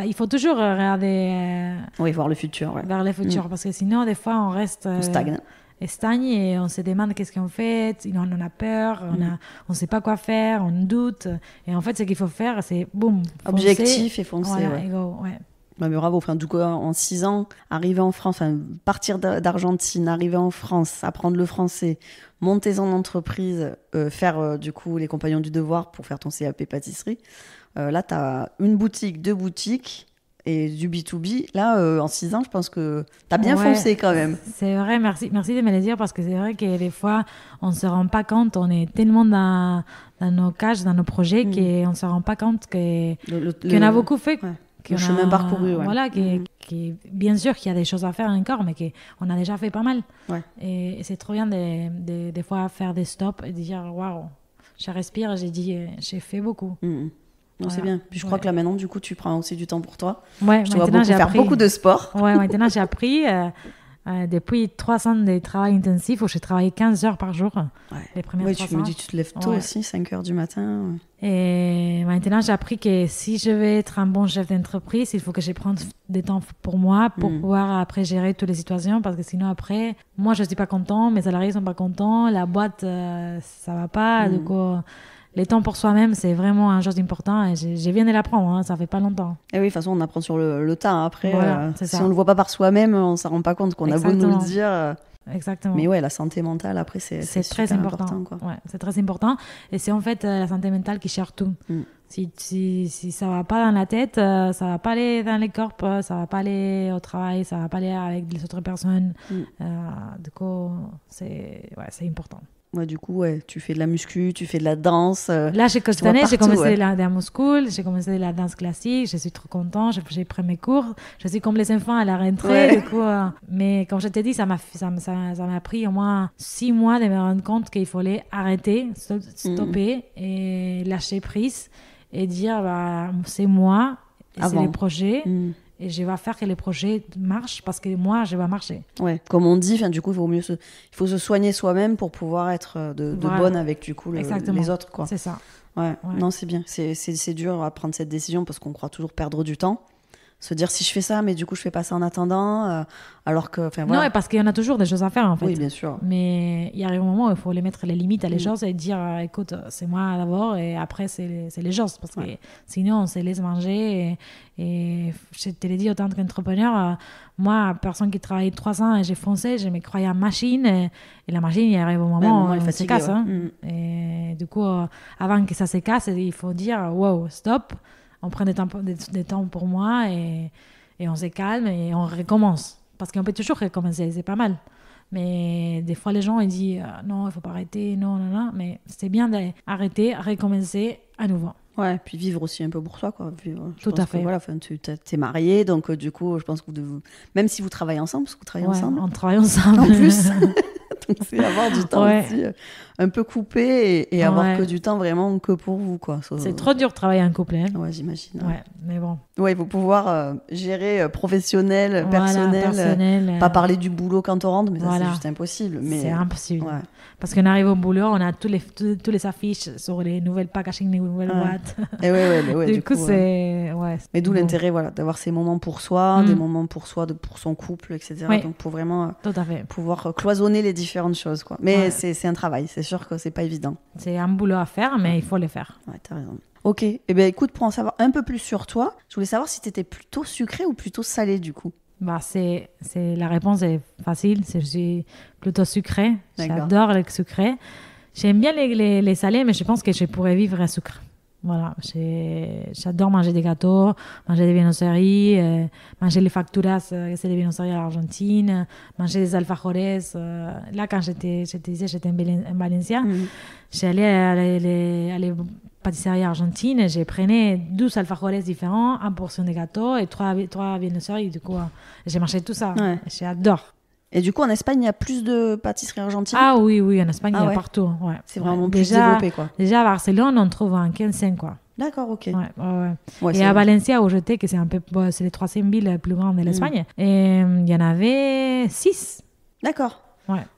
Il faut toujours regarder voir le futur. Vers le futur, parce que sinon, des fois, on reste. On stagne et on se demande qu'est-ce qu'on fait, on a peur, on ne sait pas quoi faire, on doute. Et en fait, ce qu'il faut faire, c'est boum, objectif et foncer. Voilà, et go, mais bravo, enfin, du coup, en 6 ans, arriver en France, partir d'Argentine, arriver en France, apprendre le français, monter son entreprise, faire du coup les compagnons du devoir pour faire ton CAP pâtisserie. Là, tu as une boutique, 2 boutiques et du B2B. Là, en 6 ans, je pense que tu as bien foncé quand même. C'est vrai, merci de me le dire, parce que c'est vrai que des fois, on ne se rend pas compte, on est tellement dans nos cages, dans nos projets, qu'on ne se rend pas compte qu'on a beaucoup fait. Ouais. Le chemin parcouru. Voilà, bien sûr qu'il y a des choses à faire encore, mais qu'on a déjà fait pas mal. Ouais. Et c'est trop bien des fois faire des stops et de dire waouh, je respire, j'ai fait beaucoup. Non, c'est bien. Puis je crois que là maintenant, du coup, tu prends aussi du temps pour toi. Ouais, tu vas faire beaucoup de sport. Ouais, maintenant j'ai appris. Depuis 3 ans de travail intensif où j'ai travaillé 15 heures par jour. Les premières 3 ans. Tu me dis, tu te lèves tôt aussi, 5 heures du matin. Et maintenant, j'ai appris que si je veux être un bon chef d'entreprise, il faut que je prenne des temps pour moi pour pouvoir après gérer toutes les situations, parce que sinon après, moi je suis pas content, mes salariés sont pas contents, la boîte ça va pas, du coup... Les temps pour soi-même, c'est vraiment un chose important, et je viens de l'apprendre, ça fait pas longtemps. Et oui, de toute façon, on apprend sur le tas. Après, si on ne le voit pas par soi-même, on ne s'en rend pas compte qu'on a beau nous le dire. Exactement. Mais ouais, la santé mentale, après, c'est très important. Quoi. Ouais, c'est très important. Et c'est en fait la santé mentale qui gère tout. Si ça va pas dans la tête, ça va pas aller dans les corps, ça va pas aller au travail, ça va pas aller avec les autres personnes. Du coup, c'est important. Ouais, du coup, tu fais de la muscu, tu fais de la danse. Là, cette année, j'ai commencé la dance school, j'ai commencé la danse classique, je suis trop contente, j'ai pris mes cours, je suis comme les enfants à la rentrée. Du coup, mais comme je t'ai dit, ça m'a pris au moins 6 mois de me rendre compte qu'il fallait arrêter, stopper et lâcher prise et dire c'est moi, c'est les projets. Et je vais faire que les projets marchent, parce que moi, je vais marcher. Ouais, comme on dit, du coup, il faut se soigner soi-même pour pouvoir être de bonne avec du coup les autres, quoi. C'est ça. Ouais. Non, c'est bien. C'est dur à prendre cette décision, parce qu'on croit toujours perdre du temps. Se dire, si je fais ça, mais du coup, je fais pas ça en attendant, alors que... Non, parce qu'il y en a toujours des choses à faire, en fait. Oui, bien sûr. Mais il y arrive un moment où il faut les mettre les limites à les choses et dire, écoute, c'est moi d'abord, et après, c'est les choses, parce que sinon, on se laisse manger. Et je te l'ai dit, autant qu'entrepreneur, moi, personne qui travaille 3 ans, et j'ai foncé, je me croyais en machine, et la machine, il arrive un moment où elle se casse. Et du coup, avant que ça se casse, il faut dire, wow, stop. On prend des temps pour moi, et on se calme et on recommence. Parce qu'on peut toujours recommencer, c'est pas mal. Mais des fois, les gens ils disent non, il ne faut pas arrêter, non. Mais c'est bien d'arrêter, recommencer à nouveau. Ouais, puis vivre aussi un peu pour soi, quoi. Tout à fait. Voilà, tu t'es marié, donc du coup, je pense que même si vous travaillez ensemble, parce que vous travaillez ensemble. On travaille ensemble. En plus. Donc, c'est avoir du temps aussi un peu coupé et avoir que du temps vraiment que pour vous, quoi. C'est trop dur de travailler en couple. Hein. Ouais, j'imagine. Ouais, mais bon. Ouais, il faut pouvoir gérer professionnel, personnel. Pas parler du boulot quand on rentre, mais ça, c'est juste impossible. Mais... C'est impossible. Ouais. Parce qu'on arrive au boulot, on a tous les affiches sur les nouvelles packaging, les nouvelles boîtes. Et ouais, du coup, c'est... Ouais, mais d'où l'intérêt d'avoir ces moments pour soi, des moments pour soi, pour son couple, etc. Oui. Donc, pour vraiment Tout à fait. pouvoir cloisonner les différentes choses, quoi. Mais c'est un travail, c'est sûr que c'est pas évident. C'est un boulot à faire, mais il faut le faire. Ouais, t'as raison. Ok, eh bien écoute, pour en savoir un peu plus sur toi, je voulais savoir si t'étais plutôt sucré ou plutôt salé, du coup. La réponse est facile, je suis plutôt sucrée. D'accord. J'adore le sucré. J'aime bien les salés, mais je pense que je pourrais vivre à sucre. Voilà, j'adore manger des gâteaux, manger des viennoiseries, manger les facturas, c'est des viennoiseries à l'Argentine, manger des alfajores. Là, quand j'étais en Valencia, j'allais à les pâtisseries argentines et je prenais 12 alfajores différents, une portion de gâteaux et 3 viennoiseries. Du coup, j'ai mangé tout ça. Ouais. J'adore. Et du coup, en Espagne, il y a plus de pâtisseries argentines? Ah oui, en Espagne, il y a partout. Ouais. C'est vraiment plus développé, quoi. Déjà, à Barcelone, on trouve un 15-5, quoi. D'accord, ok. Ouais, et à Valencia, où j'étais, que c'est c'est les 3e villes les plus grandes de l'Espagne, et il y en avait 6. D'accord.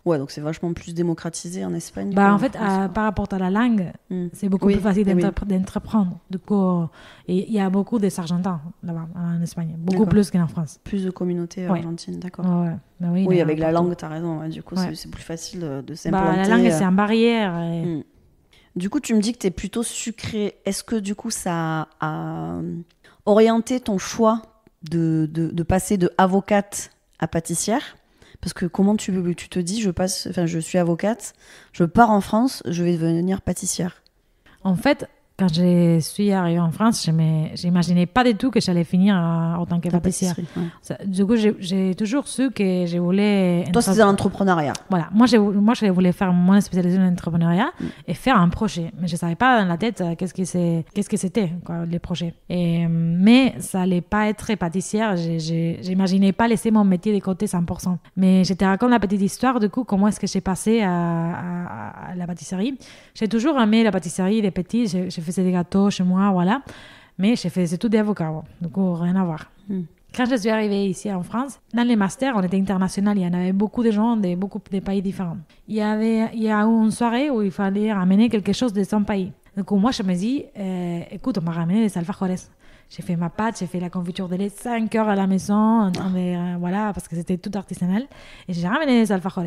Ouais, donc c'est vachement plus démocratisé en Espagne. En fait, par rapport à la langue, c'est beaucoup plus facile d'entreprendre. Du coup, il y a beaucoup des Argentins là-bas, en Espagne. Beaucoup plus qu'en France. Plus de communautés argentines, d'accord. Oui, avec la langue, t'as raison. Du coup, c'est plus facile de s'implanter. La langue, c'est une barrière. Du coup, tu me dis que t'es plutôt sucré. Est-ce que du coup, ça a orienté ton choix de passer de avocate à pâtissière? Parce que comment tu te dis, je suis avocate, je pars en France, je vais devenir pâtissière? En fait, quand je suis arrivée en France, je n'imaginais pas du tout que j'allais finir en tant que pâtissière. Du coup, j'ai toujours su que je voulais... Toi, c'était l'entrepreneuriat. Voilà. Moi, je voulais faire mon spécialisation en entrepreneuriat et faire un projet. Mais je ne savais pas dans la tête qu'est-ce que c'était, quoi, les projets. Mais ça n'allait pas être pâtissière. Je n'imaginais pas laisser mon métier de côté 100%. Mais je te raconte la petite histoire, du coup, comment est-ce que j'ai passé à la pâtisserie. J'ai toujours aimé la pâtisserie, les petits. Je faisais des gâteaux chez moi, voilà. Mais je faisais tout des avocats, du coup, rien à voir. Quand je suis arrivée ici en France, dans les masters, on était international, il y en avait beaucoup de gens de beaucoup de pays différents. Il y a eu une soirée où il fallait ramener quelque chose de son pays. Du coup, moi, je me dis, écoute, on m'a ramené des alfajores. J'ai fait ma pâte, j'ai fait la confiture de lait 5 heures à la maison, voilà, parce que c'était tout artisanal. Et j'ai ramené des alfajores.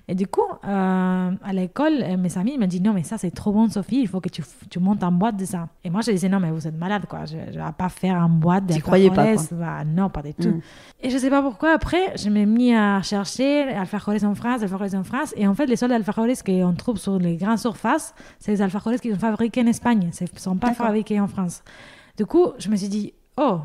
Et du coup, à l'école, mes amis m'ont dit non, mais ça c'est trop bon, Sophie, il faut que tu montes en boîte de ça. Et moi, je disais non, mais vous êtes malade, quoi. Je ne vais pas faire en boîte de croyais pas, quoi. Bah, non, pas du tout. Et je ne sais pas pourquoi, après, je me mis à chercher alfajores en France. Et en fait, les seuls alfajores qu'on trouve sur les grandes surfaces, c'est les alfajores qui sont fabriqués en Espagne. Ils ne sont pas fabriqués en France. Du coup, je me suis dit,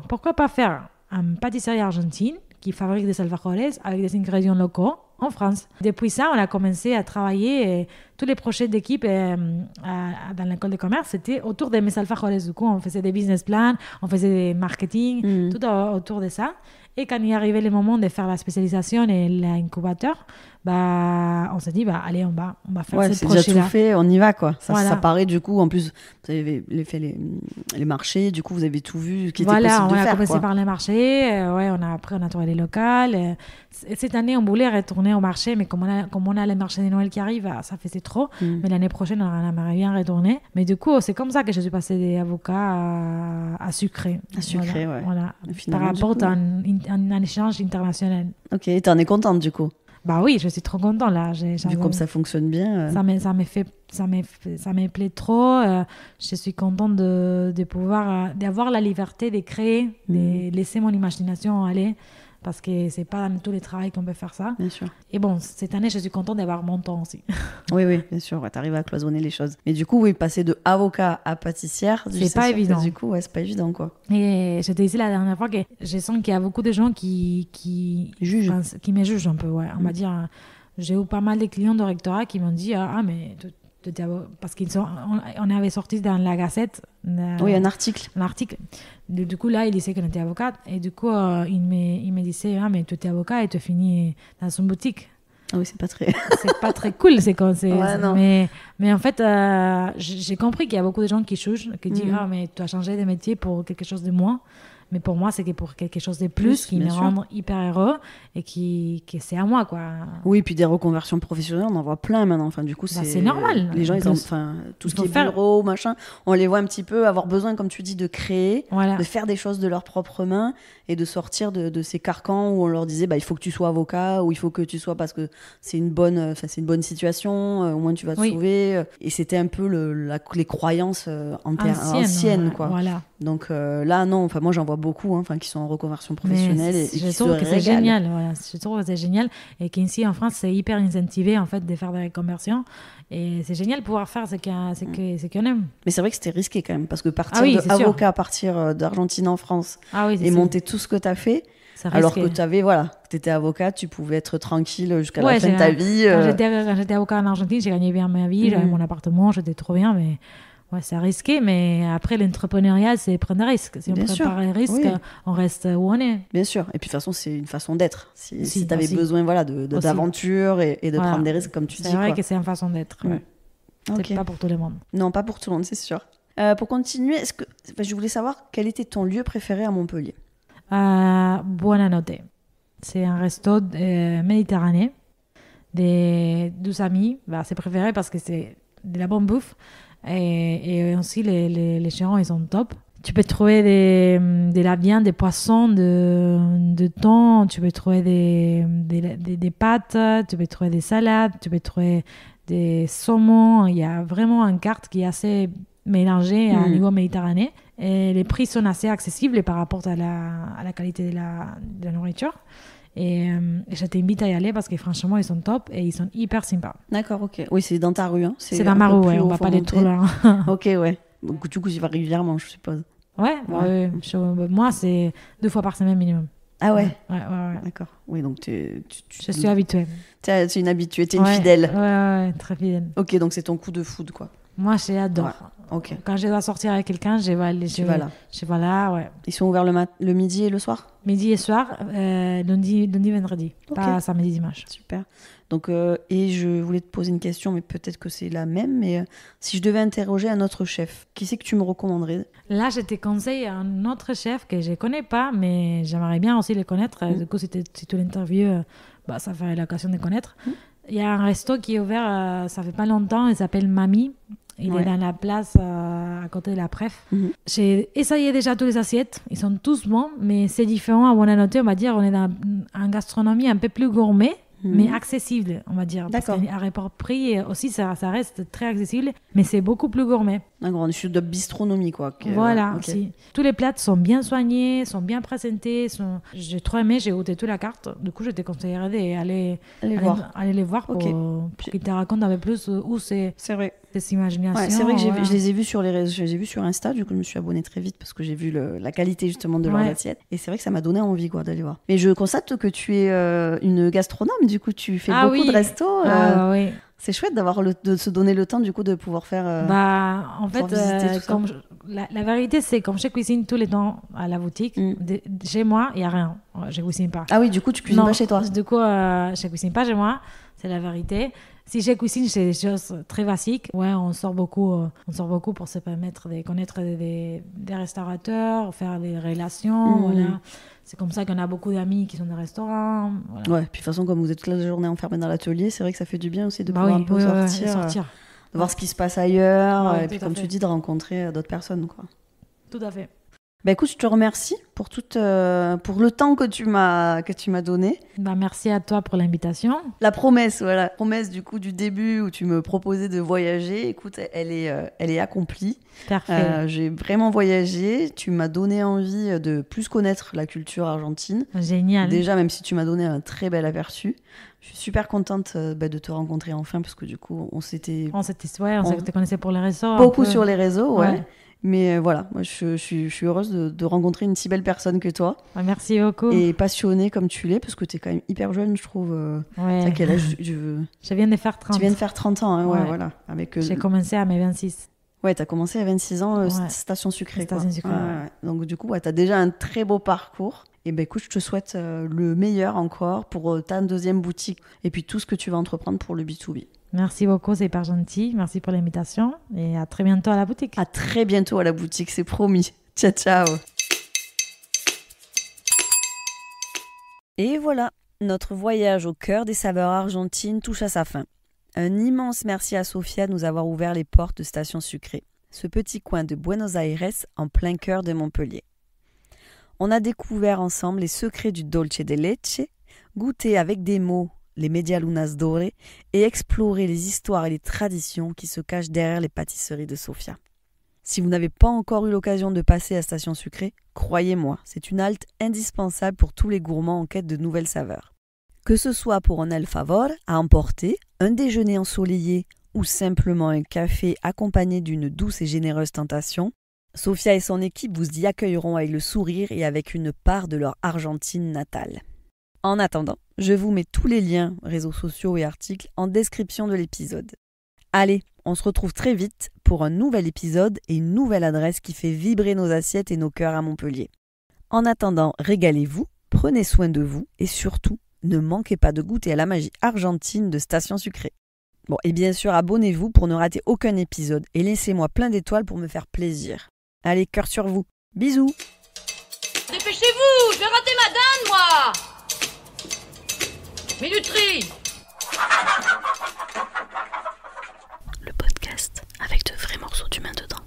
pourquoi pas faire une pâtisserie argentine qui fabrique des alfajores avec des ingrédients locaux en France. Depuis ça, on a commencé à travailler. Tous les projets d'équipe dans l'école de commerce, c'était autour de mes alfajores. Du coup, on faisait des business plans, on faisait des marketing, tout autour de ça. Et quand il arrivait le moment de faire la spécialisation et l'incubateur, on s'est dit, allez, on va faire ce projet-là. C'est déjà tout fait, on y va, quoi. Ça paraît, du coup, en plus, vous avez fait les marchés, du coup, vous avez tout vu qui était possible de faire. Voilà, on a commencé par les marchés, après, on a trouvé les locales. Cette année, on voulait retourner au marché, mais comme on a les marchés de Noël qui arrivent, ça faisait trop. Mais l'année prochaine, on aimerait bien retourner. Mais du coup, c'est comme ça que je suis passée des avocats à sucré. À sucré, voilà. Par rapport à un échange international. Ok, t'en es contente, du coup? Bah oui, je suis trop contente là. Vu comme ça fonctionne bien. Ça me plaît trop. Je suis contente de pouvoir d'avoir la liberté de créer, de laisser mon imagination aller. Parce que c'est pas dans tous les travaux qu'on peut faire ça. Bien sûr. Et bon, cette année, je suis contente d'avoir mon temps aussi. Oui, bien sûr. Tu arrives à cloisonner les choses. Mais du coup, passer de avocat à pâtissière, c'est pas évident. Du coup, c'est pas évident, quoi. Et je te disais la dernière fois que je sens qu'il y a beaucoup de gens qui jugent. Qui me jugent un peu, ouais. On va dire, J'ai eu pas mal de clients de rectorat qui m'ont dit mais parce on avait sorti dans la Gazette un article. Du coup là il disait qu'on était avocate et du coup il me disait mais tu es avocat et tu finis dans une boutique. Ah oui, c'est pas très cool, c'est quand c'est ouais, mais en fait j'ai compris qu'il y a beaucoup de gens qui jugent, qui disent mais tu as changé de métier pour quelque chose de moins. Mais pour moi, c'est pour quelque chose de plus qui me rend hyper heureux et que c'est à moi, quoi. Oui, puis des reconversions professionnelles, on en voit plein maintenant. Enfin, du coup, c'est normal. Les gens, tout ce qui est bureau, machin, on les voit un petit peu avoir besoin, comme tu dis, de créer, de faire des choses de leurs propres mains et de sortir de ces carcans où on leur disait, il faut que tu sois avocat ou il faut que tu sois parce que c'est une bonne situation, au moins tu vas te sauver. Et c'était un peu les croyances anciennes, quoi. Voilà. Donc là, non, moi j'en vois beaucoup qui sont en reconversion professionnelle et qui se régalent. C'est génial, voilà. Je trouve que c'est génial et qu'ici en France c'est hyper incentivé en fait de faire des reconversions et c'est génial de pouvoir faire ce qu'on aime. Mais c'est vrai que c'était risqué quand même parce que partir d'avocat, partir d'Argentine en France et monter tout ce que tu as fait, alors que tu étais avocat, tu pouvais être tranquille jusqu'à la fin de ta vie. Quand j'étais avocat en Argentine, j'ai gagné bien ma vie, j'avais mon appartement, j'étais trop bien, mais ouais, c'est risqué, mais après, l'entrepreneuriat, c'est prendre des risques. Si on prend pas les risques, on reste où on est. Bien sûr. Et puis, de toute façon, c'est une façon d'être. Si tu avais besoin d'aventure et de prendre des risques, comme tu dis. C'est vrai que c'est une façon d'être. Ouais. C'est pas pour tout le monde. Non, pas pour tout le monde, c'est sûr. Pour continuer, je voulais savoir quel était ton lieu préféré à Montpellier. Buonanotte. C'est un resto méditerranéen. Des 12 amis. C'est préféré parce que c'est de la bonne bouffe. Et aussi les gérants ils sont top. Tu peux trouver de la viande, des poissons, de thon, tu peux trouver des pâtes, tu peux trouver des salades, tu peux trouver des saumons. Il y a vraiment une carte qui est assez mélangée à niveau méditerranéen et les prix sont assez accessibles par rapport à la qualité de la nourriture. Et je t'invite à y aller parce que franchement ils sont top et ils sont hyper sympas. D'accord, ok. Oui, c'est dans ta rue. C'est dans ma rue, on va pas aller trop loin. Ok, ouais. Donc, du coup, j'y vais régulièrement, je suppose. Moi, c'est 2 fois par semaine minimum. Ah ouais. Ouais. D'accord. Oui, donc je suis habituée. Tu es une habituée, tu es une fidèle. Ouais, très fidèle. Ok, donc c'est ton coup de foudre, quoi. Moi, j'adore. Ouais. Okay. Quand je dois sortir avec quelqu'un, je vais là. Ouais. Ils sont ouverts le midi et le soir ? Midi et soir, lundi, vendredi. Okay. Pas samedi, dimanche. Super. Donc, et je voulais te poser une question, mais peut-être que c'est la même. Mais si je devais interroger un autre chef, qui c'est que tu me recommanderais ? Là, je te conseille un autre chef que je ne connais pas, mais j'aimerais bien aussi le connaître. Du coup, si tu l'interviews, ça ferait l'occasion de connaître. Il y a un resto qui est ouvert, ça fait pas longtemps, il s'appelle Mamie. Il est dans la place à côté de la Préf. J'ai essayé déjà toutes les assiettes. Ils sont tous bons, mais c'est différent. À Buonanotte, on va dire, on est dans une gastronomie un peu plus gourmet, mais accessible, on va dire. D'accord. Parce qu'à rapport prix aussi, ça reste très accessible, mais c'est beaucoup plus gourmet. D'accord, on est sur de bistronomie, quoi. Voilà, okay. Tous les plats sont bien soignés, sont bien présentés. J'ai trop aimé, j'ai goûté toute la carte. Du coup, je te conseillerais d'aller les voir pour qu'ils te racontent un peu plus où c'est. C'est vrai. Des imaginations. Ouais, c'est vrai que je les ai vus sur les réseaux, je les ai vus sur Insta, du coup je me suis abonnée très vite parce que j'ai vu la qualité justement de leurs assiettes et c'est vrai que ça m'a donné envie d'aller voir. Mais je constate que tu es une gastronome, du coup tu fais beaucoup de restos. Oui. C'est chouette de se donner le temps du coup de pouvoir faire. En fait, la vérité c'est comme je cuisine tous les temps à la boutique, chez moi il y a rien, je cuisine pas. Ah oui, du coup tu cuisines pas chez toi. Du coup je cuisine pas chez moi, c'est la vérité. Si je cuisine, c'est des choses très basiques. Ouais, on sort beaucoup pour se permettre de connaître des restaurateurs, faire des relations. Voilà. C'est comme ça qu'on a beaucoup d'amis qui sont des restaurants. Voilà. Ouais, puis de toute façon, comme vous êtes toute la journée enfermés dans l'atelier, c'est vrai que ça fait du bien aussi de pouvoir un peu sortir. De voir ce qui se passe ailleurs, et puis comme tu dis, de rencontrer d'autres personnes, quoi. Tout à fait. Écoute, je te remercie pour le temps que tu m'as donné. Merci à toi pour l'invitation. La promesse du coup du début où tu me proposais de voyager, écoute, elle est accomplie. Parfait. J'ai vraiment voyagé. Tu m'as donné envie de plus connaître la culture argentine. Génial. Déjà, même si tu m'as donné un très bel aperçu. Je suis super contente de te rencontrer enfin parce que du coup, on se connaissait pour les réseaux. Beaucoup sur les réseaux, ouais. Mais voilà, moi je suis heureuse de rencontrer une si belle personne que toi. Merci beaucoup. Et passionnée comme tu l'es, parce que tu es quand même hyper jeune, je trouve. Ouais. T'as quel âge Je viens de faire 30. Tu viens de faire 30 ans, hein, ouais, Ouais. voilà. J'ai commencé à mes 26. Ouais, t'as commencé à 26 ans, Ouais. Station Sucrée. Station Sucrée, ouais. Donc du coup, t'as déjà un très beau parcours. Et ben écoute, je te souhaite le meilleur encore pour ta deuxième boutique et puis tout ce que tu vas entreprendre pour le B2B. Merci beaucoup, c'est hyper gentil. Merci pour l'invitation et à très bientôt à la boutique. À très bientôt à la boutique, c'est promis. Ciao, ciao. Et voilà, notre voyage au cœur des saveurs argentines touche à sa fin. Un immense merci à Sofia de nous avoir ouvert les portes de Station Sucrée, ce petit coin de Buenos Aires en plein cœur de Montpellier. On a découvert ensemble les secrets du dolce de leche, goûté avec des mots les medialunas dorées et exploré les histoires et les traditions qui se cachent derrière les pâtisseries de Sofia. Si vous n'avez pas encore eu l'occasion de passer à Station Sucrée, croyez-moi, c'est une halte indispensable pour tous les gourmands en quête de nouvelles saveurs. Que ce soit pour un alfavor à emporter, un déjeuner ensoleillé ou simplement un café accompagné d'une douce et généreuse tentation, Sofia et son équipe vous y accueilleront avec le sourire et avec une part de leur Argentine natale. En attendant, je vous mets tous les liens, réseaux sociaux et articles en description de l'épisode. Allez, on se retrouve très vite pour un nouvel épisode et une nouvelle adresse qui fait vibrer nos assiettes et nos cœurs à Montpellier. En attendant, régalez-vous, prenez soin de vous et surtout, ne manquez pas de goûter à la magie argentine de Station Sucrée. Bon, et bien sûr, abonnez-vous pour ne rater aucun épisode et laissez-moi plein d'étoiles pour me faire plaisir. Allez, cœur sur vous. Bisous. Dépêchez-vous, je vais rater ma dinde, moi. Minuterie. Le podcast avec de vrais morceaux d'humain dedans.